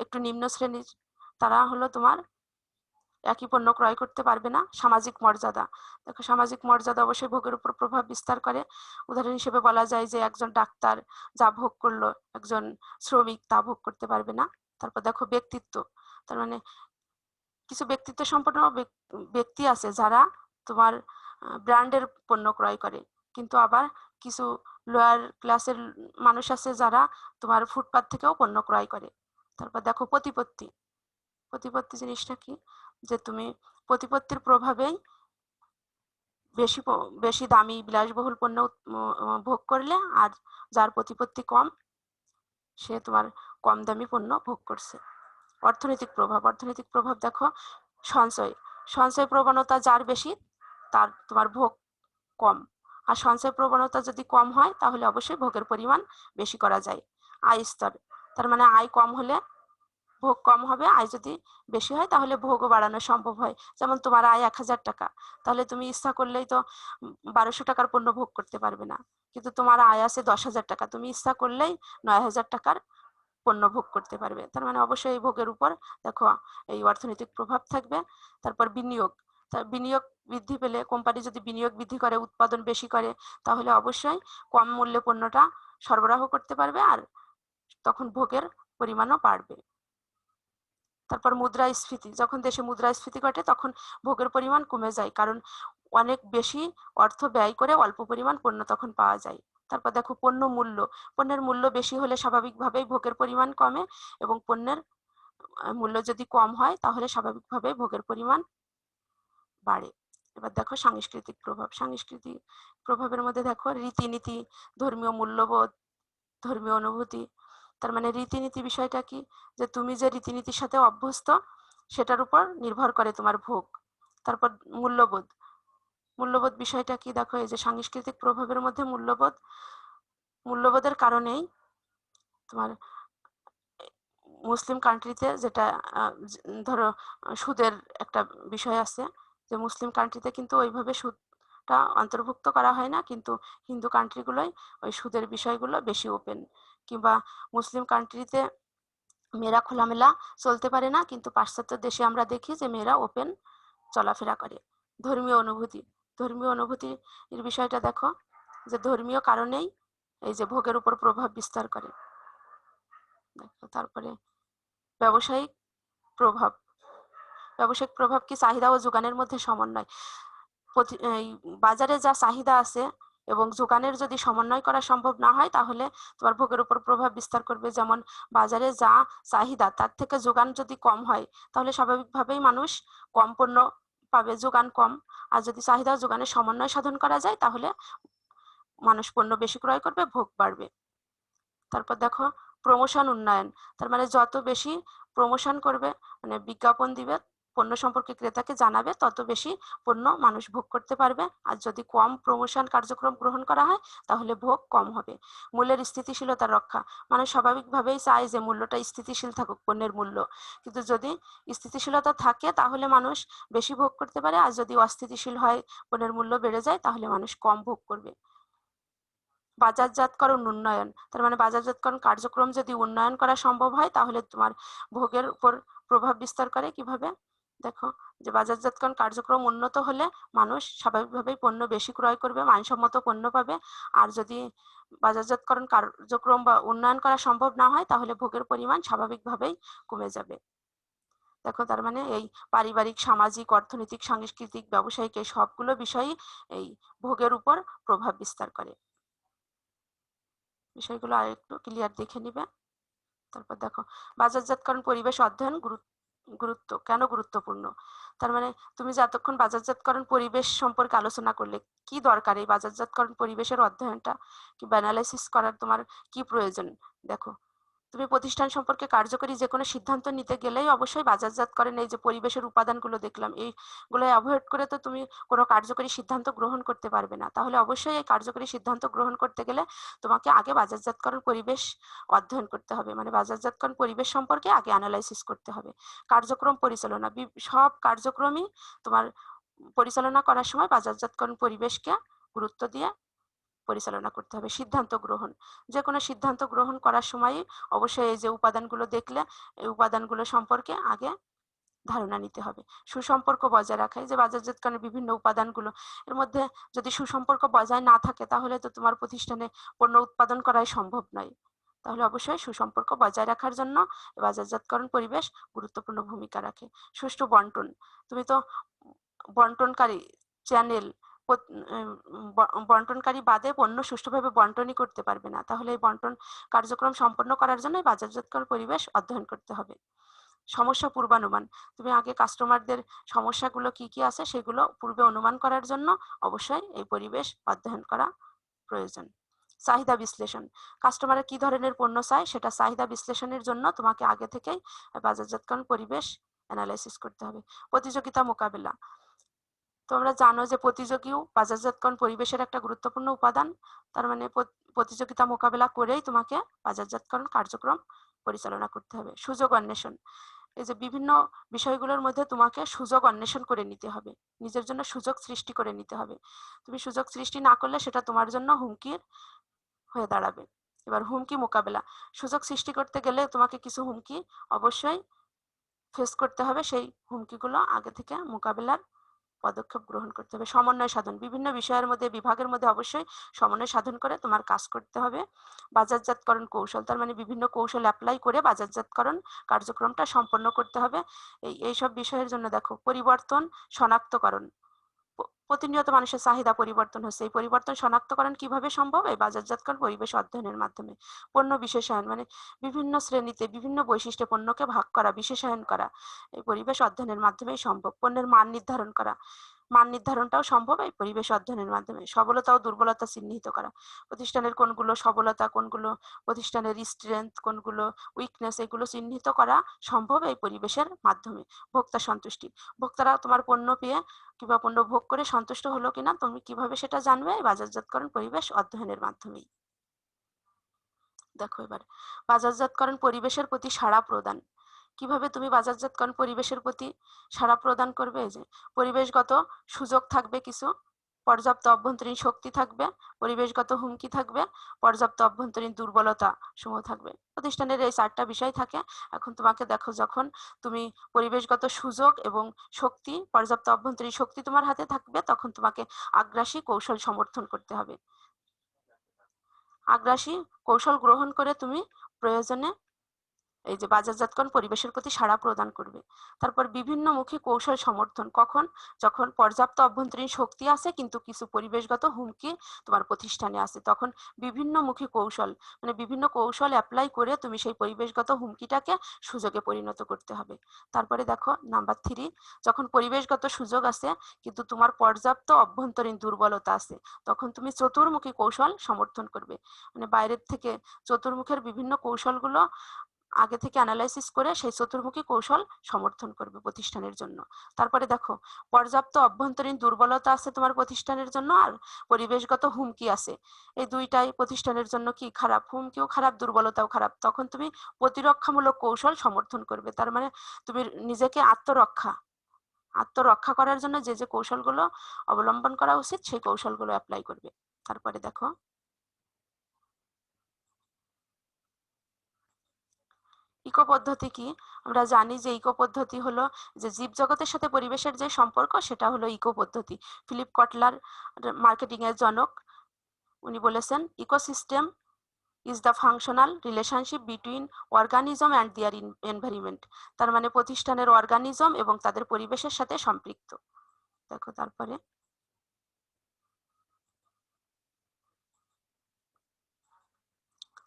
একটু নিম্ন শ্রেণীর তারা হলো তোমার একই পণ্য ক্রয় করতে পারবে না। সামাজিক মর্যাদা, দেখো সামাজিক মর্যাদা অবশ্যই ভোগের উপর প্রভাব বিস্তার করে। উদাহরণ হিসেবে বলা যায় যে একজন ডাক্তার যা ভোগ করলো একজন শ্রমিক তা ভোগ করতে পারবে না। তারপর দেখো ব্যক্তিত্ব, তার মানে কিছু ব্যক্তিত্ব সম্পন্ন ব্যক্তি আছে যারা তোমার ব্র্যান্ডের পণ্য ক্রয় করে, কিন্তু আবার কিছু লোয়ার ক্লাসের মানুষ আছে যারা তোমার ফুটপাত থেকেও পণ্য ক্রয় করে। তারপর দেখো প্রতিপত্তি, প্রতিপত্তি জিনিসটা কি, যে তুমি প্রতিপত্তির প্রভাবেই বেশি বেশি দামি বিলাসবহুল পণ্য ভোগ করলে, আর যার প্রতিপত্তি কম সে তোমার কম দামি পণ্য ভোগ করছে। অর্থনৈতিক প্রভাব, অর্থনৈতিক প্রভাব দেখো সঞ্চয়, সঞ্চয় প্রবণতা যার বেশি তার তোমার ভোগ কম, আর সঞ্চয় প্রবণতা যদি কম হয় তাহলে অবশ্যই ভোগের পরিমাণ বেশি করা যায়। আয় স্তর, তার মানে আয় কম হলে ভোগ কম হবে, আয় যদি বেশি হয় তাহলে ভোগও বাড়ানো সম্ভব হয়। যেমন তোমার আয় 1000 টাকা, তাহলে তুমি ইচ্ছা করলেই তো 1200 টাকার পণ্য ভোগ করতে পারবে না, কিন্তু তোমার আয় আছে 10,000 টাকা, তুমি ইচ্ছা করলেই 9,000 টাকার পণ্য ভোগ করতে পারবে। তার মানে অবশ্যই এই ভোগের উপর দেখো এই অর্থনৈতিক প্রভাব থাকবে। তারপর বিনিয়োগ, বিনিয়োগ বৃদ্ধি পেলে কোম্পানি যদি বিনিয়োগ বৃদ্ধি করে উৎপাদন বেশি করে তাহলে অবশ্যই কম মূল্যে পণ্যটা সরবরাহ করতে পারবে, আর তখন ভোগের পরিমাণও বাড়বে। তারপর মুদ্রাস্ফীতি, যখন দেশে মুদ্রাস্ফীতি ঘটে তখন ভোগের পরিমাণ কমে যায়, কারণ অনেক বেশি অর্থ ব্যয় করে অল্প পরিমাণ পণ্য তখন পাওয়া যায়। তারপর দেখো পণ্য মূল্য, পণ্যের মূল্য বেশি হলে স্বাভাবিকভাবেই ভোগের পরিমাণ কমে, এবং পণ্যের মূল্য যদি কম হয় তাহলে স্বাভাবিকভাবেই ভোগের পরিমাণ বাড়ে। এবার দেখো সাংস্কৃতিক প্রভাব, সাংস্কৃতিক প্রভাবের মধ্যে দেখো রীতিনীতি, ধর্মীয় মূল্যবোধ, ধর্মীয় অনুভূতি। তার মানে রীতিনীতি বিষয়টা কি, যে তুমি যে রীতিনীতির সাথে অভ্যস্ত সেটার উপর নির্ভর করে তোমার ভোগ। তারপর মূল্যবোধ, মূল্যবোধ বিষয়টা কি, দেখো এই যে সাংস্কৃতিক প্রভাবের মধ্যে মূল্যবোধ, মূল্যবোধের কারণেই তোমার মুসলিম কান্ট্রিতে যেটা ধরো সুদের একটা বিষয় আছে, যে মুসলিম কান্ট্রিতে কিন্তু ওইভাবে সুদটা অন্তর্ভুক্ত করা হয় না, কিন্তু হিন্দু কান্ট্রিগুলোই ওই সুদের বিষয়গুলো বেশি ওপেন। কিংবা মুসলিম কান্ট্রিতে মেয়েরা খোলামেলা চলতে পারে না, কিন্তু পাশ্চাত্য দেশে আমরা দেখি যে মেয়েরা ওপেন চলাফেরা করে। ধর্মীয় অনুভূতি, ধর্মীয় অনুভূতির বিষয়টা দেখো যে ধর্মীয় কারণেই এই যে ভোগের উপর প্রভাব বিস্তার করে। দেখো তারপরে ব্যবসায়িক প্রভাব, ব্যবসায়িক প্রভাব কি, চাহিদা ও যোগানের মধ্যে সমন্বয়। এই বাজারে যা চাহিদা আছে এবং যোগানের যদি সমন্বয় করা সম্ভব না হয় তাহলে তোমার ভোগের উপর প্রভাব বিস্তার করবে। যেমন বাজারে যা চাহিদা তার থেকে যোগান যদি কম হয় তাহলে স্বাভাবিকভাবেই মানুষ কম পণ্য পাবে, যোগান কম। আর যদি চাহিদা ও যোগানের সমন্বয় সাধন করা যায় তাহলে মানুষ পণ্য বেশি ক্রয় করবে, ভোগ বাড়বে। তারপর দেখো প্রমোশন উন্নয়ন, তার মানে যত বেশি প্রমোশন করবে, মানে বিজ্ঞাপন দিবে, পণ্য সম্পর্কে ক্রেতাকে জানাবে, তত বেশি পণ্য মানুষ ভোগ করতে পারবে। আর যদি কম প্রমোশন কার্যক্রম গ্রহণ করা হয় তাহলে ভোগ কম হবে। মূল্যের স্থিতিশীলতা রক্ষা, মানে স্বাভাবিকভাবেই চায় যে মূল্যটা স্থিতিশীল থাকুক পণ্যের মূল্য, কিন্তু যদি স্থিতিশীলতা থাকে তাহলে মানুষ বেশি ভোগ করতে পারে, আর যদি অস্থিতিশীল হয় পণ্যের মূল্য বেড়ে যায় তাহলে মানুষ কম ভোগ করবে। বাজারজাতকরণ উন্নয়ন, তার মানে বাজারজাতকরণ কার্যক্রম যদি উন্নয়ন করা সম্ভব হয় তাহলে তোমার ভোগের উপর প্রভাব বিস্তার করে কিভাবে? দেখো, যে বাজারজাতকরণ কার্যক্রম উন্নত হলে মানুষ স্বাভাবিকভাবেই পণ্য বেশি ক্রয় করবে, মানসম্মত পণ্য পাবে। আর যদি বাজারজাতকরণ কার্যক্রম বা উন্নয়ন করা সম্ভব না হয় তাহলে ভোগের পরিমাণ স্বাভাবিকভাবেই কমে যাবে। দেখো, তার মানে এই পারিবারিক, সামাজিক, অর্থনৈতিক, সাংস্কৃতিক, ব্যবসায়িক এই সবগুলো বিষয়ই এই ভোগের উপর প্রভাব বিস্তার করে। বিষয়গুলো আরেকটু ক্লিয়ার দেখে নিবে। তারপর দেখো, বাজারজাতকরণ পরিবেশ অধ্যয়ন গুরুত্ব কেন গুরুত্বপূর্ণ। তার মানে তুমি যে এতক্ষণ বাজারজাতকরণ পরিবেশ সম্পর্কে আলোচনা করলে, কি দরকার এই বাজারজাতকরণ পরিবেশের অধ্যয়নটা কিংবা অ্যানালাইসিস করার তোমার কি প্রয়োজন? দেখো, তুমি প্রতিষ্ঠান সম্পর্কে কার্যকরী যে কোনো সিদ্ধান্ত নিতে গেলেই অবশ্যই বাজারজাতকরণ এই যে পরিবেশের উপাদানগুলো দেখলাম এইগুলো অ্যাভয়েড করে তো তুমি কোনো কার্যকরী সিদ্ধান্ত গ্রহণ করতে পারবে না। তাহলে অবশ্যই এই কার্যকরী সিদ্ধান্ত গ্রহণ করতে গেলে তোমাকে আগে বাজারজাতকরণ পরিবেশ অধ্যয়ন করতে হবে, মানে বাজারজাতকরণ পরিবেশ সম্পর্কে আগে অ্যানালাইসিস করতে হবে। কার্যক্রম পরিচালনা, সব কার্যক্রমই তোমার পরিচালনা করার সময় বাজারজাতকরণ পরিবেশকে গুরুত্ব দিয়ে পরিচালনা করতে হবে। সিদ্ধান্ত গ্রহণ, যে কোনো সিদ্ধান্ত গ্রহণ করার সময় অবশ্যই এই যে উপাদানগুলো দেখলে এই উপাদানগুলো সম্পর্কে আগে ধারণা নিতে হবে। সুসম্পর্ক বজায় রাখা, এই যে বাজারজাতকরণের বিভিন্ন উপাদানগুলো, এর মধ্যে যদি সুসম্পর্ক বজায় না থাকে তাহলে তো তোমার প্রতিষ্ঠানে পণ্য উৎপাদন করাই সম্ভব নয়। তাহলে অবশ্যই সুসম্পর্ক বজায় রাখার জন্য বাজারজাতকরণ পরিবেশ গুরুত্বপূর্ণ ভূমিকা রাখে। সুষ্ঠু বন্টন, তুমি তো বন্টনকারী চ্যানেল বন্টনকারী বাদে পণ্য সুষ্ঠুভাবে বন্টনই করতে পারবে না। তাহলে এই বন্টন কার্যক্রম সম্পন্ন করার জন্য বাজারজাতকরণ পরিবেশ অধ্যয়ন করতে হবে। সমস্যা পূর্বানুমান, তুমি আগে কাস্টমারদের সমস্যাগুলো কি কি আছে সেগুলো পূর্বে অনুমান করার জন্য অবশ্যই এই পরিবেশ অধ্যয়ন করা প্রয়োজন। চাহিদা বিশ্লেষণ, কাস্টমারের কি ধরনের পণ্য চায় সেটা চাহিদা বিশ্লেষণের জন্য তোমাকে আগে থেকেই বাজারজাতকরণ পরিবেশ অ্যানালাইসিস করতে হবে। প্রতিযোগিতা মোকাবেলা, তোমরা জানো যে প্রতিযোগীও বাজারজাতকরণ পরিবেশের একটা গুরুত্বপূর্ণ উপাদান। তার মানে প্রতিযোগিতা মোকাবেলা করেই তোমাকে বাজারজাতকরণ কার্যক্রম পরিচালনা করতে হবে। সুযোগ অন্বেষণ, এই যে বিভিন্ন বিষয়গুলোর মধ্যে তোমাকে সুযোগ অন্বেষণ করে নিতে হবে, নিজের জন্য সুযোগ সৃষ্টি করে নিতে হবে। তুমি সুযোগ সৃষ্টি না করলে সেটা তোমার জন্য হুমকির হয়ে দাঁড়াবে। এবার হুমকি মোকাবেলা, সুযোগ সৃষ্টি করতে গেলে তোমাকে কিছু হুমকি অবশ্যই ফেস করতে হবে, সেই হুমকিগুলো আগে থেকে মোকাবেলার পদক্ষেপ গ্রহণ করতে হবে। সমন্বয় সাধন, বিভিন্ন বিষয়ের মধ্যে বিভাগের মধ্যে অবশ্যই সমন্বয় সাধন করে তোমার কাজ করতে হবে। বাজারজাতকরণ কৌশল, তার মানে বিভিন্ন কৌশল অ্যাপ্লাই করে বাজারজাতকরণ কার্যক্রমটা সম্পন্ন করতে হবে। এইসব বিষয়ের জন্য দেখো, পরিবর্তন শনাক্তকরণ, প্রতিনিয়ত মানুষের চাহিদা পরিবর্তন হচ্ছে, এই পরিবর্তন শনাক্তকরণ কিভাবে সম্ভব? এই বাজারজাতকরণ পরিবেশ অধ্যয়নের মাধ্যমে। পণ্য বিশেষায়ন, মানে বিভিন্ন শ্রেণীতে বিভিন্ন বৈশিষ্ট্যে পণ্যকে ভাগ করা, বিশেষায়ন করা এই পরিবেশ অধ্যয়নের মাধ্যমেই সম্ভব। পণ্যের মান নির্ধারণ করা, মান নির্ধারণটাও সম্ভব এই পরিবেশ অধ্যয়নের মাধ্যমে। সবলতা ও দুর্বলতা চিহ্নিত করা, প্রতিষ্ঠানের কোনগুলো সবলতা, কোনগুলো প্রতিষ্ঠানের স্ট্রেংথ, কোনগুলো উইকনেস, এগুলো চিহ্নিত করা সম্ভব এই পরিবেশের মাধ্যমে। ভোক্তা সন্তুষ্টি, ভোক্তারা তোমার পণ্য পেয়ে কিংবা পণ্য ভোগ করে সন্তুষ্ট হলো কিনা তুমি কিভাবে সেটা জানবে? বাজারজাতকরণ পরিবেশ অধ্যয়নের মাধ্যমেই। দেখো, এবার বাজারজাতকরণ পরিবেশের প্রতি সাড়া প্রদান, কিভাবে তুমি বাজারজাতকরণ পরিবেশের প্রতি সাড়া প্রদান করবে? যে পরিবেশগত সুযোগ থাকবে কিছু, পর্যাপ্ত অভ্যন্তরীণ শক্তি থাকবে, পরিবেশগত হুমকি থাকবে, পর্যাপ্ত অভ্যন্তরীণ দুর্বলতা সমূহ থাকবে। প্রতিষ্ঠানের এই 4টা বিষয় থাকে। এখন তোমাকে দেখো, যখন তুমি পরিবেশগত সুযোগ এবং শক্তি, পর্যাপ্ত অভ্যন্তরীণ শক্তি তোমার হাতে থাকবে তখন তোমাকে আগ্রাসী কৌশল সমর্থন করতে হবে। আগ্রাসী কৌশল গ্রহণ করে তুমি প্রয়োজনে এই যে বাজারজাতকরণ পরিবেশের প্রতি সাড়া প্রদান করবে। তারপর বিভিন্নমুখী কৌশল সমর্থন, কখন? যখন পর্যাপ্ত অভ্যন্তরীণ শক্তি আছে কিন্তু কিছু পরিবেশগত হুমকি তোমার প্রতিষ্ঠানে আছে, তখন বিভিন্নমুখী কৌশল, মানে বিভিন্ন কৌশল অ্যাপ্লাই করে তুমি সেই পরিবেশগত হুমকিটাকে সুযোগে পরিণত করতে হবে। তারপরে দেখো নাম্বার 3, যখন পরিবেশগত সুযোগ আছে কিন্তু তোমার পর্যাপ্ত অভ্যন্তরীণ দুর্বলতা আছে তখন তুমি চতুর্মুখী কৌশল সমর্থন করবে, মানে বাইরের থেকে চতুর্মুখের বিভিন্ন কৌশলগুলো আগে থেকে অ্যানালাইসিস করে সেই চতুর্মুখী কৌশল সমর্থন করবে প্রতিষ্ঠানের জন্য। তারপরে দেখো, পর্যাপ্ত অভ্যন্তরীণ দুর্বলতা আছে তোমার প্রতিষ্ঠানের জন্য আর পরিবেশগত হুমকি আছে, এই দুইটাই প্রতিষ্ঠানের জন্য কি খারাপ, হুমকিও খারাপ, দুর্বলতাও খারাপ। তখন তুমি প্রতিরক্ষামূলক কৌশল সমর্থন করবে, তার মানে তুমি নিজেকে আত্মরক্ষা করার জন্য যে যে কৌশলগুলো অবলম্বন করা উচিত সেই কৌশলগুলো অ্যাপ্লাই করবে। তারপরে দেখো, ইকো পদ্ধতি কি? আমরা জানি যে ইকো পদ্ধতি হলো যে জীবজগতের সাথে পরিবেশের যে সম্পর্ক, সেটা হলো ইকো পদ্ধতি। ফিলিপ কটলার মার্কেটিং এর জনক, উনি বলেছেন ecosystem is the functional relationship between organism and their environment. তার মানে প্রতিষ্ঠানের অর্গানিজম এবং তাদের পরিবেশের সাথে সম্পৃক্ত। দেখো তারপরে,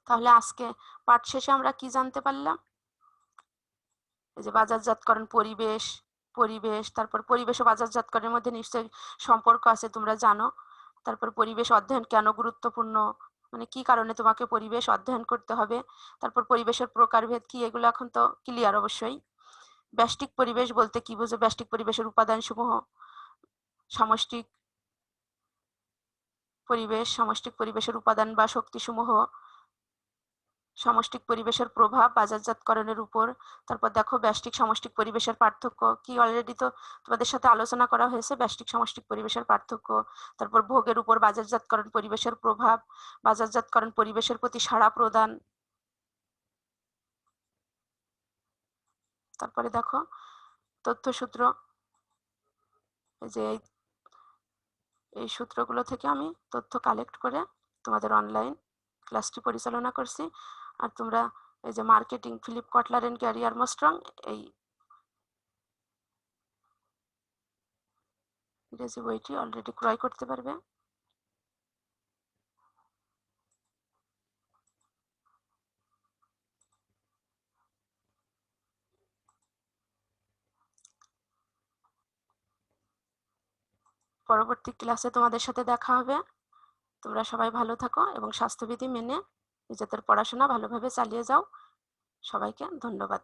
তাহলে আজকে পাঠ শেষে আমরা কি জানতে পারলাম? এই যে বাজারজাতকরণ, পরিবেশ, তারপর পরিবেশ ও বাজারজাতকরণের মধ্যে নিশ্চয়ই সম্পর্ক আছে, তোমরা জানো। তারপর পরিবেশ অধ্যয়ন কেন গুরুত্বপূর্ণ, মানে কি কারণে তোমাকে পরিবেশ অধ্যয়ন করতে হবে। তারপর পরিবেশের প্রকারভেদ কি, এগুলো এখন তো ক্লিয়ার অবশ্যই। ব্যষ্টিক পরিবেশ বলতে কি বোঝো? ব্যষ্টিক পরিবেশের উপাদান সমূহ। সামষ্টিক পরিবেশ, সমষ্টিক পরিবেশের উপাদান বা শক্তিসমূহ। সমষ্টিক পরিবেশের প্রভাব বাজারজাতকরণের উপর। তারপর দেখো ব্যষ্টিক সমষ্টিক পরিবেশের পার্থক্য কি, অলরেডি তো তোমাদের সাথে আলোচনা করা হয়েছে ব্যষ্টিক সমষ্টিক পরিবেশের পার্থক্য। তারপর ভোগের উপর বাজারজাতকরণ পরিবেশের প্রভাব, বাজারজাতকরণ পরিবেশের প্রতি সাড়া প্রদান। তারপরে দেখো তথ্যসূত্র, এই যে এই সূত্রগুলো থেকে আমি তথ্য কালেক্ট করে তোমাদের অনলাইন ক্লাসটি পরিচালনা করছি। আর তোমরা এই যে marketing Philip Kotler and Gary Armstrong, এই ইংরেজি বইটি অলরেডি ক্রয় করতে পারবে। পরবর্তী ক্লাসে তোমাদের সাথে দেখা হবে। তোমরা সবাই ভালো থাকো এবং স্বাস্থ্যবিধি মেনে নিজেদের পড়াশোনা ভালোভাবে চালিয়ে যাও। সবাইকে ধন্যবাদ।